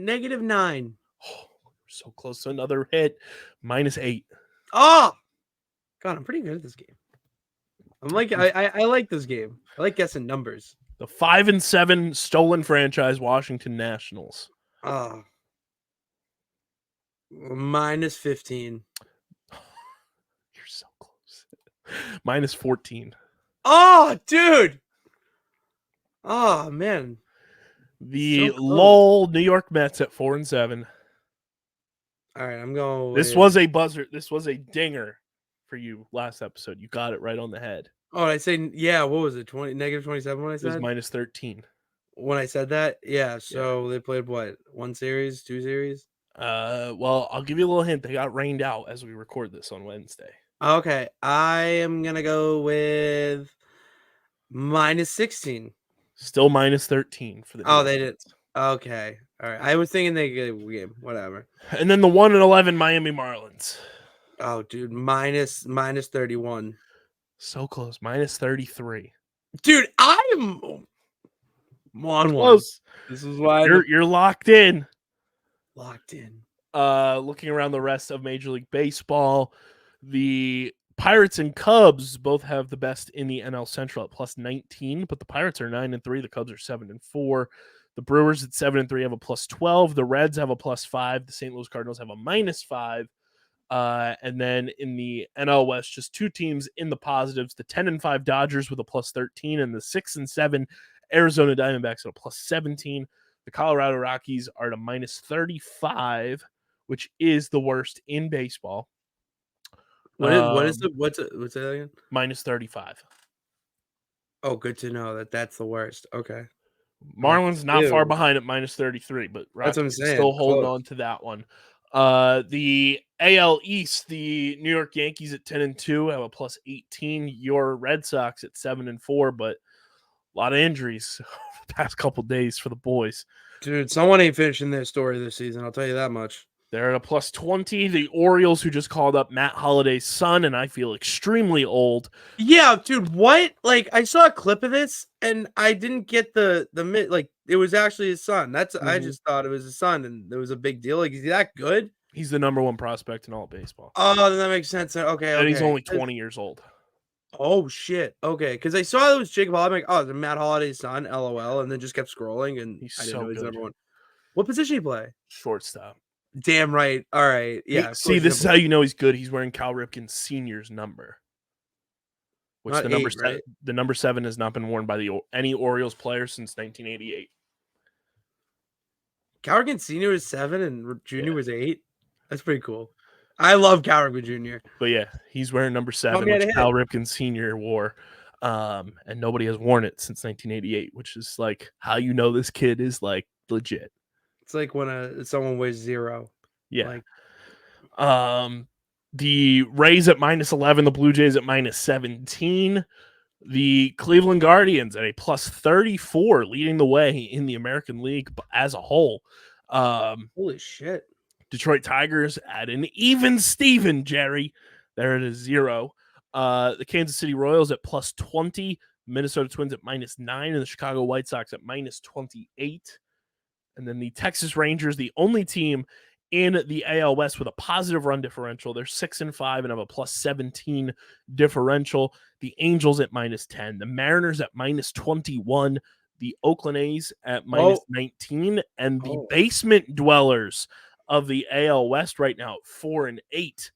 Negative 9. Oh, we're so close to another hit. -8. Oh, God, I'm pretty good at this game. I like this game. I like guessing numbers. The 5-7 stolen franchise Washington Nationals. Oh. -15. You're so close. -14. Oh, dude. Oh, man. The LOL New York Mets at 4-7. All right, I'm going. This was a buzzer. This was a dinger for you last episode. You got it right on the head. Oh, I say, yeah. What was it? -27 when I said? It was -13. When I said that, yeah. So they played what? 1 series, 2 series? Well, I'll give you a little hint. They got rained out as we record this on Wednesday. Okay, I am gonna go with -16. Still -13 for the. Oh, they did. Okay, all right. I was thinking they get a game. Whatever. And then the 1-11 Miami Marlins. Oh, dude, -31. So close, -33. Dude, I'm I'm on one. Close. This is why You're locked in. locked in. Looking around the rest of Major League Baseball, the Pirates and Cubs both have the best in the NL Central at +19, but the Pirates are 9-3, the Cubs are 7-4. The Brewers at 7-3 have a +12. The Reds have a +5. The St. Louis Cardinals have a -5. And then in the NL West, just two teams in the positives: the 10-5 Dodgers with a +13, and the 6-7 Arizona Diamondbacks at a +17. The Colorado Rockies are at a -35, which is the worst in baseball. What's that again? -35. Oh, good to know that's the worst. Okay. Marlins not Ew. far behind at -33, but That's what I'm Rockies saying. still holding Close. on to that one. The AL East, the New York Yankees at 10-2 have a +18. Your Red Sox at 7-4, but a lot of injuries the past couple days for the boys. Dude, someone ain't finishing their story this season. I'll tell you that much. They're at a +20. The Orioles, who just called up Matt Holliday's son, and I feel extremely old. Yeah, dude, what? Like, I saw a clip of this, and I didn't get the like. It was actually his son. I just thought it was his son, and it was a big deal. Like, is he that good? He's the #1 prospect in all of baseball. Oh, then that makes sense. Okay, And he's okay. only 20 years old. Oh shit. Okay, because I saw it was Jacob Holliday. I'm like, oh, it's Matt Holliday's son. LOL, and then just kept scrolling, and He's I didn't so know he's good. #1. What position he play? Shortstop. Damn right. All right. Yeah. See, this is how you know he's good. He's wearing Cal Ripken's senior's number. Which Not the number 8, right? the number 7 has not been worn by any Orioles player since 1988. Cal Ripken Senior was 7 and Junior Yeah. was 8. That's pretty cool. I love Cal Ripken Jr. But yeah, he's wearing number 7, me how to which hit. Cal Ripken Sr. wore. And nobody has worn it since 1988, which is like how you know this kid is like legit. It's like when someone weighs 0. Yeah. Like, the Rays at -11, the Blue Jays at -17, the Cleveland Guardians at a +34, leading the way in the American League as a whole. holy shit. Detroit Tigers at an even Steven, Jerry. They're at a 0. The Kansas City Royals at +20, Minnesota Twins at -9, and the Chicago White Sox at -28. And then the Texas Rangers, the only team in the AL West with a positive run differential. They're 6-5 and have a +17 differential. The Angels at -10, the Mariners at -21, the Oakland A's at -19, and the basement dwellers of the AL West right now at 4-8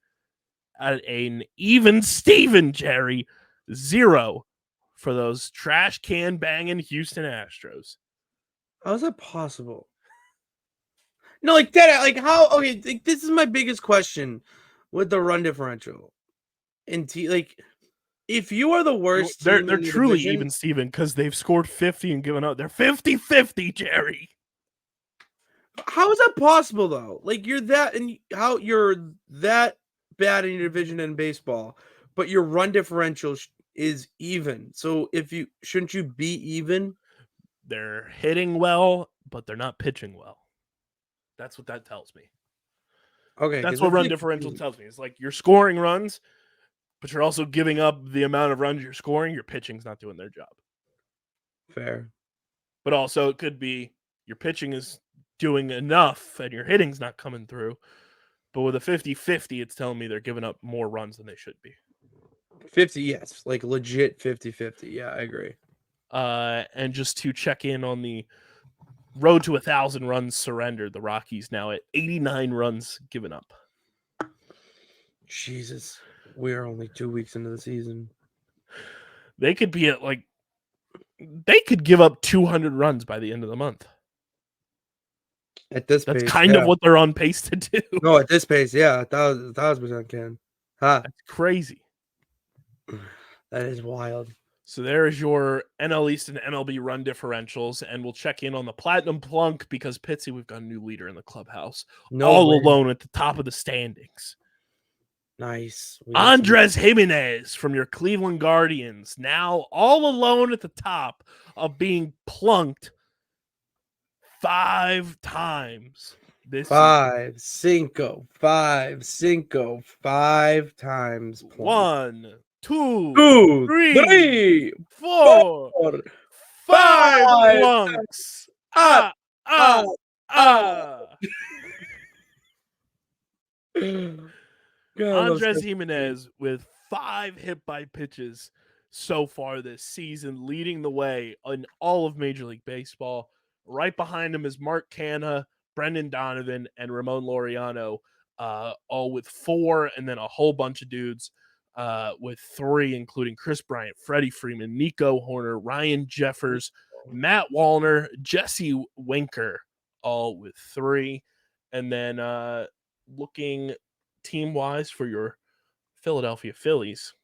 at an even Steven, Jerry, 0 for those trash can banging Houston Astros. How is that possible? No, like that. Like how? Okay, like, this is my biggest question with the run differential. And like, if you are the worst, they're team in the truly division, even Steven because they've scored 50 and given up. They're 50-50, Jerry. How is that possible though? Like you're that, and how you're that bad in your division in baseball, but your run differential is even. So shouldn't you be even? They're hitting well, but they're not pitching well. That's what that tells me. Okay, that's what run differential tells me. It's like you're scoring runs, but you're also giving up the amount of runs you're scoring. Your pitching's not doing their job. Fair. But also it could be your pitching is doing enough and your hitting's not coming through. But with a 50-50, it's telling me they're giving up more runs than they should be. 50, yes. Like legit 50-50. Yeah, I agree. And just to check in on the road to 1,000 runs surrendered, the Rockies now at 89 runs given up. Jesus. We are only 2 weeks into the season. They could be at they could give up 200 runs by the end of the month. At this pace, that's kind of what they're on pace to do. No, at this pace, yeah, 1,000% can. Huh. That's crazy. That is wild. So there is your NL East and MLB run differentials, and we'll check in on the Platinum Plunk because Pitsy, we've got a new leader in the clubhouse, alone at the top of the standings. Nice. Andres Jimenez from your Cleveland Guardians, now all alone at the top of being plunked 5 times this season. 5 times. Plunked. 1, 2, 3, 4, 5 5 plunks. up, Ah. God, I love Andres Steph Curry. Jimenez with 5 hit by pitches so far this season, leading the way in all of Major League Baseball. Right behind him is Mark Canha, Brendan Donovan, and Ramon Laureano, all with 4, and then a whole bunch of dudes with 3, including Chris Bryant, Freddie Freeman, Nico Horner, Ryan Jeffers, Matt Wallner, Jesse Winker, all with 3. And then looking team-wise for your Philadelphia Phillies,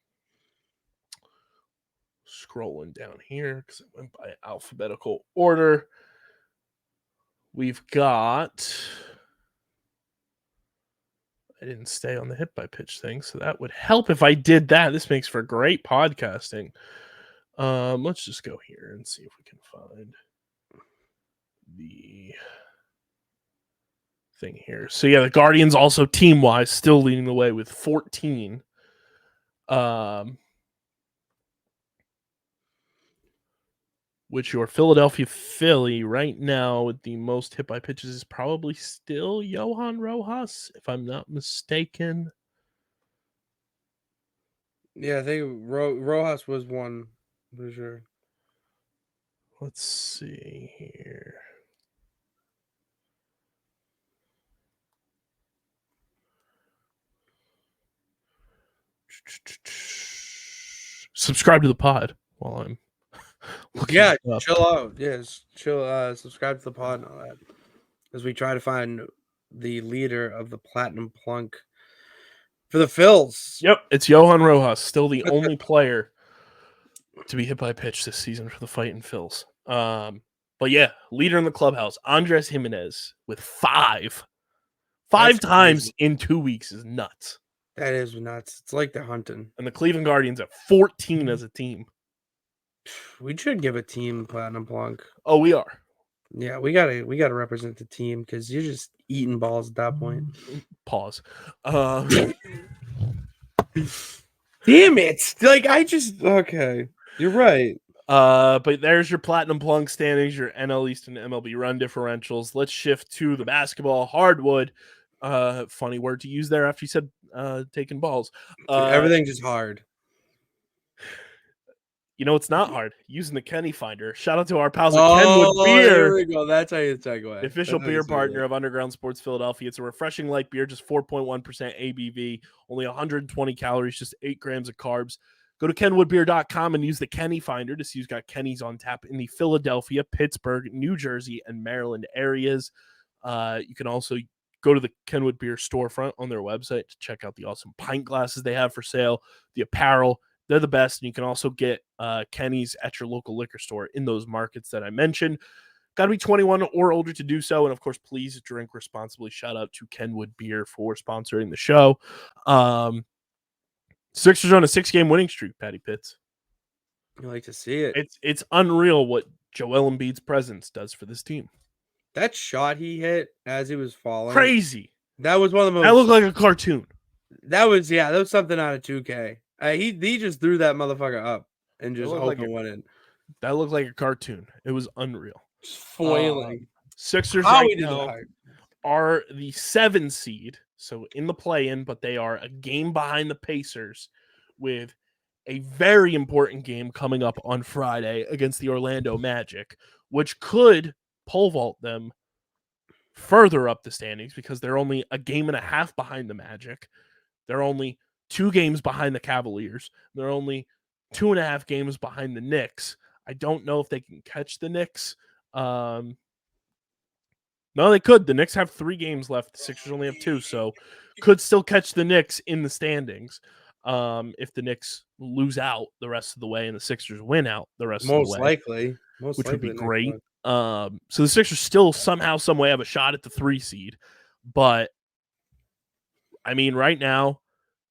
scrolling down here because it went by alphabetical order. We've got, I didn't stay on the hit by pitch thing, so that would help if I did that. This makes for great podcasting. Let's just go here and see if we can find the thing here. So yeah, the Guardians also team-wise still leading the way with 14. Which your Philadelphia Philly right now with the most hit by pitches is probably still Johan Rojas, if I'm not mistaken. Yeah, I think Rojas was one for sure. Let's see here. Subscribe to the pod while I'm looking. Yeah, it up. chill out. Yes, chill. Subscribe to the pod and all that, as we try to find the leader of the Platinum Plunk for the Phils. Yep, it's Johan Rojas, still the only player to be hit by a pitch this season for the Fightin' Phils. But yeah, leader in the clubhouse, Andres Jimenez with 5. 5 That's times crazy. in 2 weeks is nuts. That is nuts. It's like they're hunting. And the Cleveland Guardians at 14 as a team. We should give a team Platinum Plunk. Oh, we are. Yeah, we gotta represent the team because you're just eating balls at that point. Pause. Damn it! Like okay. You're right. But there's your Platinum Plunk standings, your NL East and MLB run differentials. Let's shift to the basketball hardwood. Funny word to use there after you said taking balls. Everything's just hard. You know, it's not hard using the Kenny Finder. Shout out to our pals at Kenwood There Beer. we go. That's how you segue. The official beer partner of Underground Sports Philadelphia. It's a refreshing light beer, just 4.1% ABV, only 120 calories, just 8 grams of carbs. Go to kenwoodbeer.com and use the Kenny Finder to see who's got Kenny's on tap in the Philadelphia, Pittsburgh, New Jersey, and Maryland areas. You can also go to the Kenwood Beer storefront on their website to check out the awesome pint glasses they have for sale, the apparel. They're the best, and you can also get Kenny's at your local liquor store in those markets that I mentioned. Got to be 21 or older to do so. And, of course, please drink responsibly. Shout out to Kenwood Beer for sponsoring the show. Sixers on a 6-game winning streak, Patty Pitts. You like to see it. It's unreal what Joel Embiid's presence does for this team. That shot he hit as he was falling. Crazy. That was one of the most. That looked like a cartoon. That was something out of 2K. He just threw that motherfucker up and just hoped it went in. That looked like a cartoon. It was unreal. Just foiling. Sixers How right he did now that. are the 7 seed, so in the play-in, but they are a game behind the Pacers with a very important game coming up on Friday against the Orlando Magic, which could pole vault them further up the standings because they're only a game and a half behind the Magic. They're only 2 games behind the Cavaliers. They're only 2.5 games behind the Knicks. I don't know if they can catch the Knicks. No, they could. The Knicks have 3 games left. The Sixers only have 2, so could still catch the Knicks in the standings if the Knicks lose out the rest of the way and the Sixers win out the rest of the way. Most which likely would be next great. one. So the Sixers still somehow, some way have a shot at the 3 seed. But, I mean, right now,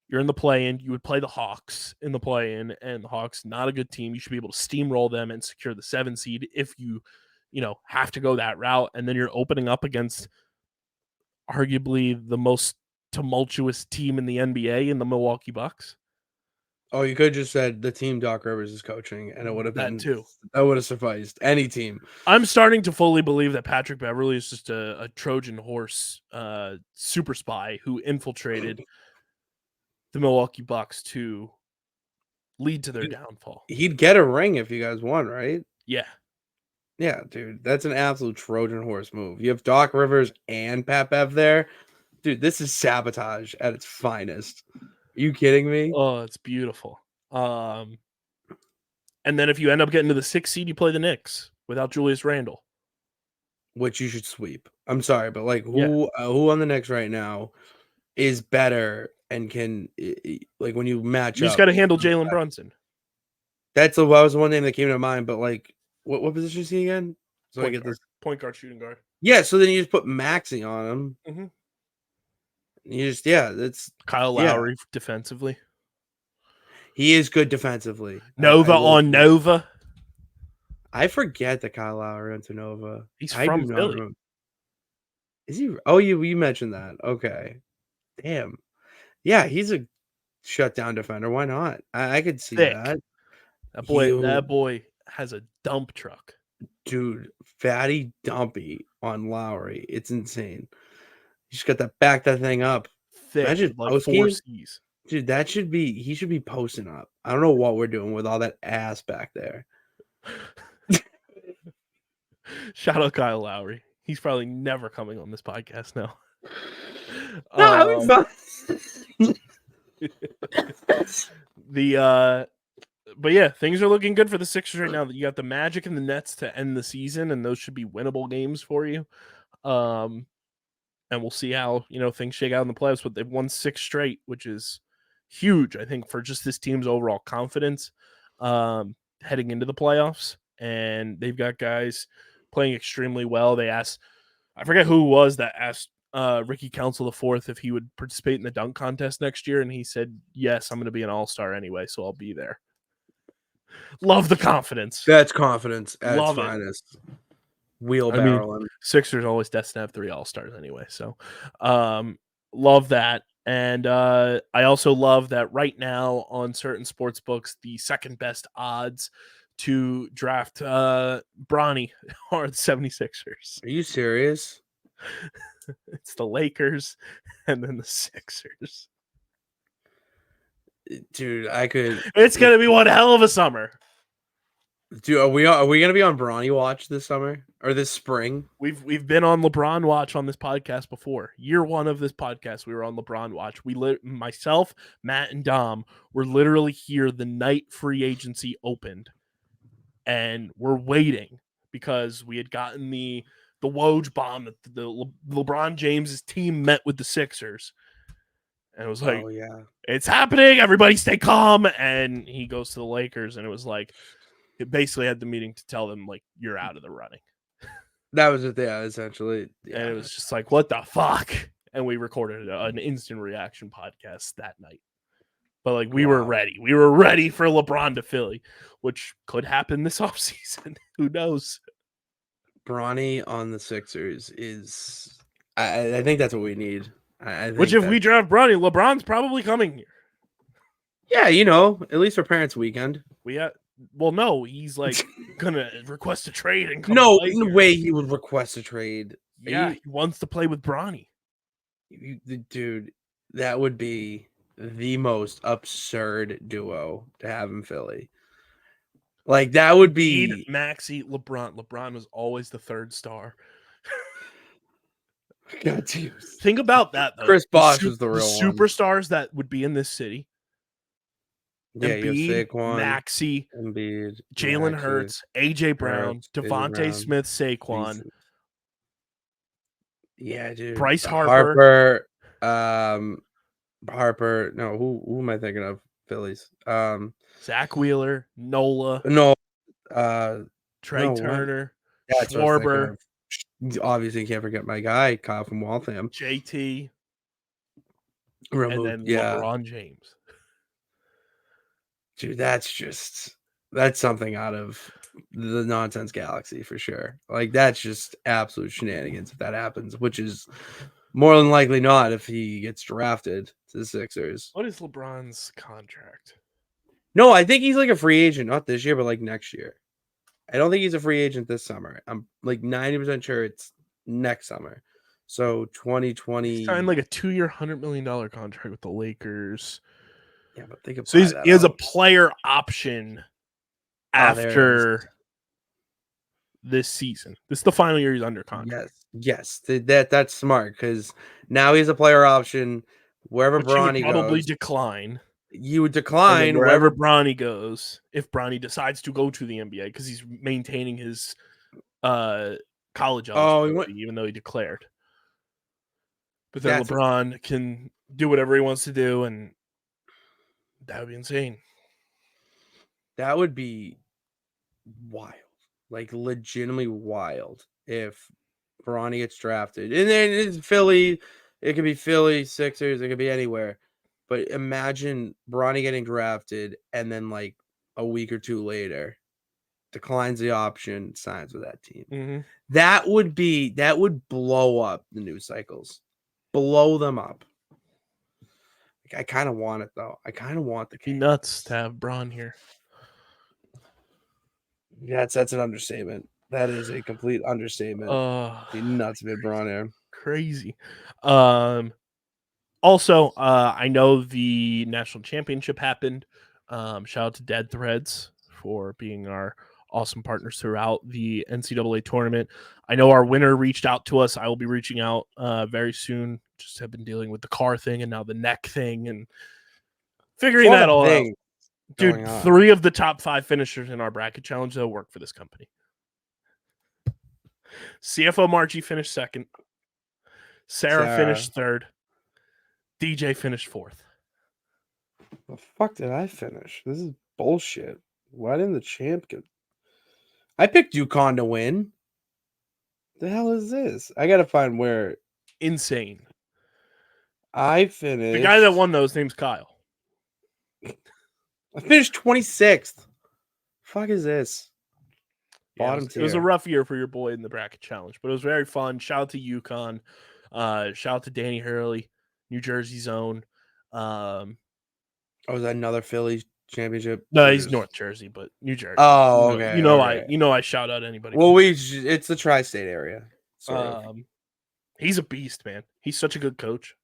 you're in the play-in. You would play the Hawks in the play-in, and the Hawks, not a good team. You should be able to steamroll them and secure the 7 seed if you have to go that route. And then you're opening up against arguably the most tumultuous team in the NBA in the Milwaukee Bucks. Oh, you could have just said the team Doc Rivers is coaching, and it would have That been too. that would have sufficed. Any team. I'm starting to fully believe that Patrick Beverly is just a Trojan horse super spy who infiltrated the Milwaukee Bucks to lead to their downfall. He'd get a ring if you guys won, right? Yeah. Yeah, dude, that's an absolute Trojan horse move. You have Doc Rivers and Pat Bev there. Dude, this is sabotage at its finest. Are you kidding me? Oh, it's beautiful. And then if you end up getting to the 6th seed, you play the Knicks without Julius Randle. Which you should sweep. I'm sorry, but like who on the Knicks right now is better and can like when you match You up? just got to handle Jalen Brunson. That was one name that came to mind, but like what position is he again? So I get this point guard, shooting guard. Yeah, so then you just put Maxey on him. Mm-hmm. You just that's Kyle Lowry defensively. He is good defensively. Nova on Nova. I forget that Kyle Lowry went to Nova. He's from Philly. Is he? Oh, you mentioned that. Okay. Damn. Yeah, he's a shutdown defender. Why not? I could see that. That boy has a dump truck. Dude, fatty dumpy on Lowry. It's insane. You just got to back that thing up. Thick, imagine like 4 C's. Dude, he should be posting up. I don't know what we're doing with all that ass back there. Shout out Kyle Lowry. He's probably never coming on this podcast now. No, but yeah, things are looking good for the Sixers right now. You got the Magic and the Nets to end the season, and those should be winnable games for you. And we'll see how things shake out in the playoffs. But they've won 6 straight, which is huge, I think, for just this team's overall confidence heading into the playoffs. And they've got guys playing extremely well. They asked, I forget who it was that asked Ricky Council IV if he would participate in the dunk contest next year, and he said, yes, I'm going to be an all-star anyway, so I'll be there. Love the confidence. That's confidence at Love its finest. Wheelbarrowing. Sixers always destined to have 3 all-stars anyway, so love that. And I also love that right now on certain sports books, the second best odds to draft Bronny are the 76ers. Are you serious? It's the Lakers and then the Sixers. Dude, It's going to be one hell of a summer. Dude, are we going to be on Bronny watch this summer or this spring? We've been on LeBron watch on this podcast before. Year 1 of this podcast, we were on LeBron watch. Myself, Matt, and Dom were literally here the night free agency opened, and we're waiting because we had gotten the Woj bomb that the LeBron James's team met with the Sixers, and it was like, oh yeah, it's happening. Everybody stay calm. And he goes to the Lakers, and it was like, it basically had the meeting to tell them, like, you're out of the running. That was it. Yeah, essentially. Yeah. And it was just like, what the fuck? And we recorded an instant reaction podcast that night. But like, we were ready. We were ready for LeBron to Philly, which could happen this offseason. Who knows? Bronny on the Sixers is, I think that's what we need. Which if we draft Bronny, LeBron's probably coming here. Yeah, at least for Parents' Weekend. Well, no, he's like gonna request a trade and come. No way he would request a trade. Yeah, he wants to play with Bronny. Dude, that would be the most absurd duo to have in Philly. Like, that would be Maxey, LeBron. LeBron was always the 3rd star. God damn. Think about that, though. Chris Bosh was the real superstars that would be in this city. Yeah, Embiid, Saquon, Maxey, Embiid, Jalen Hurts, AJ Brown, Devontae Smith, Saquon. Yeah, dude. Bryce Harper. Harper. No, who am I thinking of? Phillies. Zach Wheeler, Nola. No. Trey Turner. Schwarber. Obviously, you can't forget my guy, Kyle from Waltham. JT. And then LeBron James. Dude, that's something out of the nonsense galaxy for sure. Like, that's just absolute shenanigans if that happens, which is more than likely not if he gets drafted to the Sixers. What is LeBron's contract? No, I think he's like a free agent, not this year, but like next year. I don't think he's a free agent this summer. I'm like 90% sure it's next summer. So He 2020. signed like a 2-year, $100 million contract with the Lakers. Yeah, but they could So buy that he has a out. player option Oh, there it is. after this season. This is the final year he's under contract. Yes. That's smart because now he's a player option. Wherever Which he would Bronny probably goes, decline. you would And then decline wherever wherever. Bronny goes, if Bronny decides to go to the NBA, because he's maintaining his college eligibility, even though he declared. But then LeBron can do whatever he wants to do, and that would be insane. That would be wild, like legitimately wild if Bronny gets drafted. And then it's Philly, it could be Philly, Sixers, it could be anywhere. But imagine Bronny getting drafted and then like a week or two later declines the option, signs with that team. Mm-hmm. That would blow up the news cycles. Blow them up. Like, I kind of want it though. I kind of want the Be nuts to have Bron here. Yeah, that's an understatement. That is a complete understatement. Be nuts to be Bron here. Crazy. Also, I know the national championship happened. Shout out to Dead Threads for being our awesome partners throughout the NCAA tournament. I know our winner reached out to us. I will be reaching out very soon. Just have been dealing with the car thing and now the neck thing and figuring that all out. Dude, 3 of the top 5 finishers in our bracket challenge though work for this company. CFO Margie finished 2nd. Sarah finished 3rd. DJ finished 4th. The fuck did I finish? This is bullshit. Why didn't the champ get? I picked UConn to win. The hell is this? I gotta find where. Insane. I finished. The guy that won those name's Kyle. I finished 26th. Fuck is this? Yeah, it was a rough year for your boy in the bracket challenge, but it was very fun. Shout out to UConn. Shout out to Danny Hurley, New Jersey's own. Was that another Phillies championship? No, he's North Jersey, but New Jersey. Oh, okay. I shout out anybody. Well, it's the tri-state area. He's a beast, man. He's such a good coach.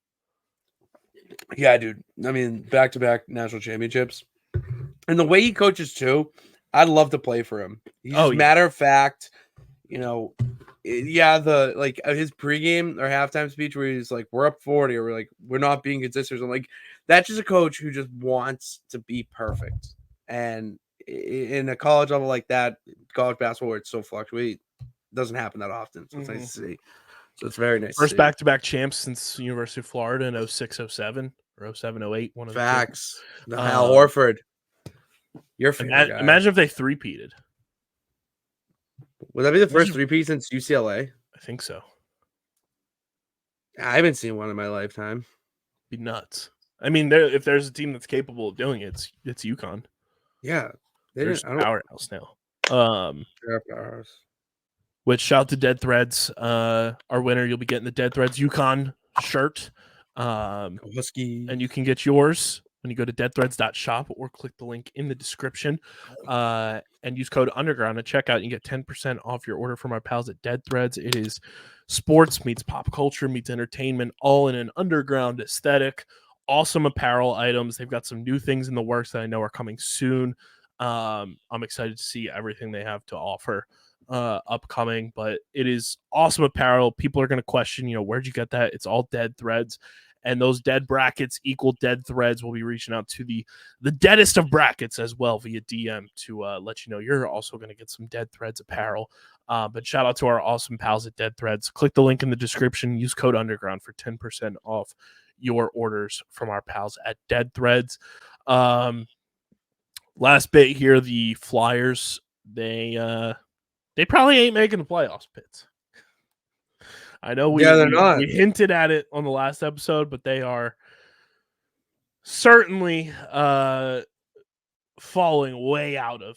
Yeah, dude. I mean, back-to-back national championships. And the way he coaches too, I'd love to play for him. He's matter of fact, his pregame or halftime speech where he's like, we're up 40 or we're not being consistent. I'm like, that's just a coach who just wants to be perfect. And in a college level like that, college basketball where it's so fluctuating, it doesn't happen that often. So it's nice to see. So it's very nice. First back-to-back champs since University of Florida in 06-07 or 07-08. One of the facts. Hal Horford. Your favorite guy. Imagine if they three-peated. Would that be the first three-peat since UCLA? I think so. I haven't seen one in my lifetime. Be nuts. I mean, if there's a team that's capable of doing it, it's UConn. Yeah, there's powerhouse now. Powerhouse. Which shout out to Dead Threads, our winner. You'll be getting the Dead Threads UConn shirt. And you can get yours when you go to deadthreads.shop or click the link in the description and use code underground at checkout. You get 10% off your order from our pals at Dead Threads. It is sports meets pop culture meets entertainment, all in an underground aesthetic. Awesome apparel items. They've got some new things in the works that I know are coming soon. I'm excited to see everything they have to offer upcoming, but it is awesome apparel. People are going to question, where'd you get that? It's all Dead Threads. And those dead brackets equal Dead Threads. Will be reaching out to the deadest of brackets as well via DM to let you know you're also going to get some Dead Threads apparel. But shout out to our awesome pals at Dead Threads. Click the link in the description. Use code underground for 10% off your orders from our pals at Dead Threads. Last bit here, the Flyers, they probably ain't making the playoffs, Pitts. I know we hinted at it on the last episode, but they are certainly falling way out of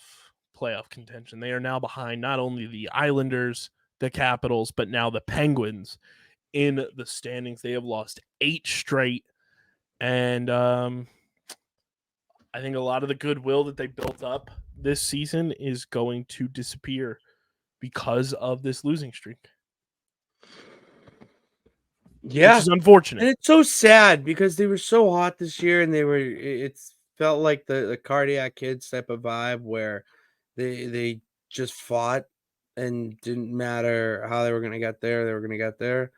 playoff contention. They are now behind not only the Islanders, the Capitals, but now the Penguins in the standings. They have lost 8 straight. And I I think a lot of the goodwill that they built up this season is going to disappear because of this losing streak. Yeah. Which is unfortunate. And it's so sad because they were so hot this year, and it's felt like the Cardiac Kids type of vibe where they just fought and didn't matter how they were going to get there, they were going to get there.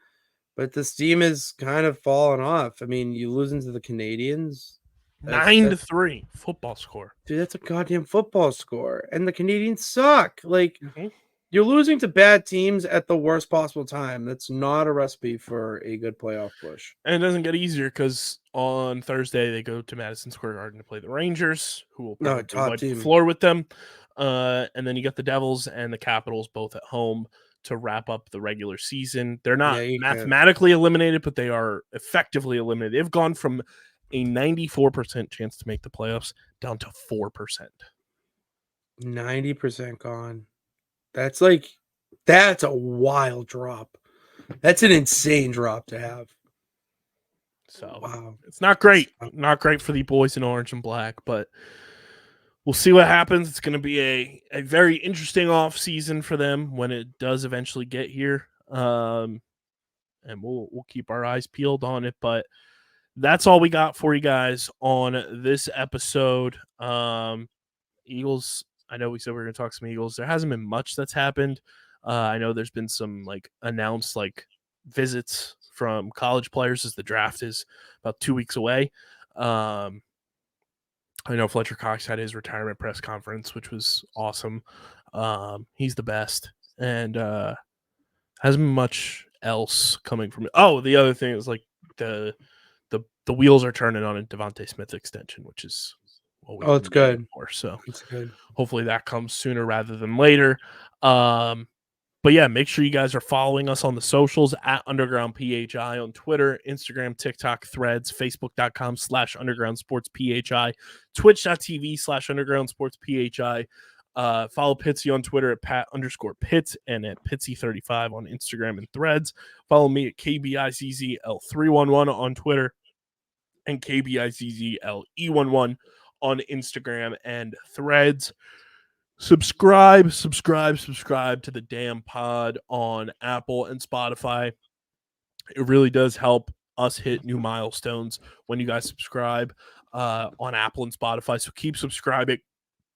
But the steam is kind of fallen off. I mean, you losing to the Canadians. 9-3 football score. Dude, that's a goddamn football score. And the Canadians suck. Like, Mm-hmm. you're losing to bad teams at the worst possible time. That's not a recipe for a good playoff push. And it doesn't get easier because on Thursday they go to Madison Square Garden to play the Rangers, who will probably wipe the floor with them. And then you got the Devils and the Capitals both at home to wrap up the regular season. They're not mathematically eliminated, but they are effectively eliminated. They've gone from a 94% chance to make the playoffs down to 4%. 90% gone. That's a wild drop. That's an insane drop to have. So wow. It's not great. Not great for the boys in orange and black, but we'll see what happens. It's going to be a very interesting off season for them when it does eventually get here. And we'll keep our eyes peeled on it. But that's all we got for you guys on this episode. Eagles, I know we said we were going to talk some Eagles. There hasn't been much that's happened. I know there's been some announced visits from college players as the draft is about 2 weeks away. I know Fletcher Cox had his retirement press conference, which was awesome. He's the best, and hasn't been much else coming from it. Oh, the other thing is the wheels are turning on a Devontae Smith extension, which is what we it's good. For. So it's good. Hopefully that comes sooner rather than later. But yeah, make sure you guys are following us on the socials at Underground PHI on Twitter, Instagram, TikTok, Threads, Facebook.com/UndergroundSportsPHI, Twitch.tv/UndergroundSportsPHI. Follow Pitsy on Twitter at Pat_Pitts and at Pitsy35 on Instagram and Threads. Follow me at KBIZZL311 on Twitter and KBIZZLE11 on Instagram and Threads. Subscribe to the damn pod on Apple and Spotify. It really does help us hit new milestones when you guys subscribe on Apple and Spotify. So keep subscribing,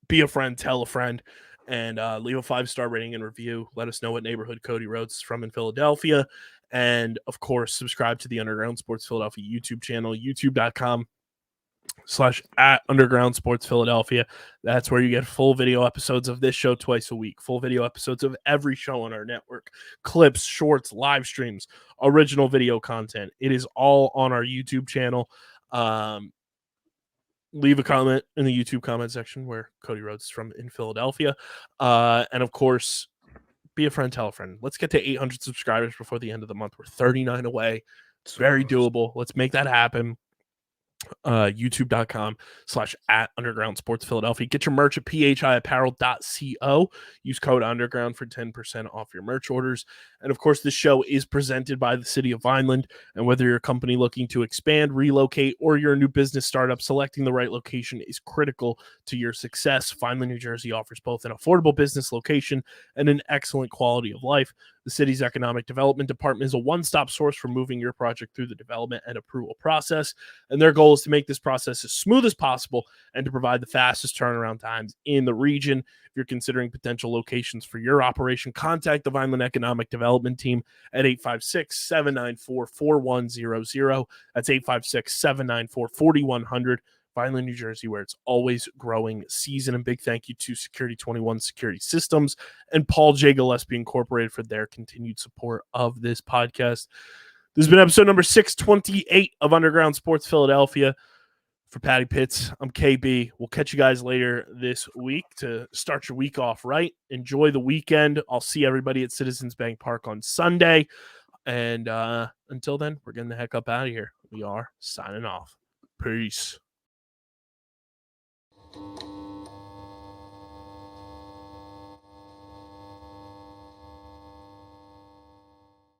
be a friend, tell a friend, and leave a 5-star rating and review. Let us know what neighborhood Cody Rhodes is from in Philadelphia. And of course, subscribe to the Underground Sports Philadelphia YouTube channel, youtube.com/@Underground Sports Philadelphia. That's where you get full video episodes of this show twice a week, full video episodes of every show on our network, clips, shorts, live streams, original video content. It is all on our YouTube channel. Leave a comment in the YouTube comment section where Cody Rhodes is from in Philadelphia. And of course, be a friend, tell a friend. Let's get to 800 subscribers before the end of the month. We're 39 away. It's very doable. Let's make that happen. youtube.com/@Underground Sports Philadelphia. Get your merch at phiapparel.co. Use code Underground for 10% off your merch orders. And of course, this show is presented by the City of Vineland. And whether you're a company looking to expand, relocate, or you're a new business startup, selecting the right location is critical to your success. Vineland, New Jersey offers both an affordable business location and an excellent quality of life. The city's economic development department is a one-stop source for moving your project through the development and approval process. And their goal is to make this process as smooth as possible and to provide the fastest turnaround times in the region. If you're considering potential locations for your operation, contact the Vineland Economic Development Team at 856-794-4100. That's 856-794-4100. Vineland, New Jersey, where it's always growing season. And big thank you to Security 21 Security Systems and Paul J. Gillespie Incorporated for their continued support of this podcast. This has been episode number 628 of Underground Sports Philadelphia. For Patty Pitts, I'm KB. We'll catch you guys later this week to start your week off right. Enjoy the weekend. I'll see everybody at Citizens Bank Park on Sunday. And until then, we're getting the heck up out of here. We are signing off. Peace.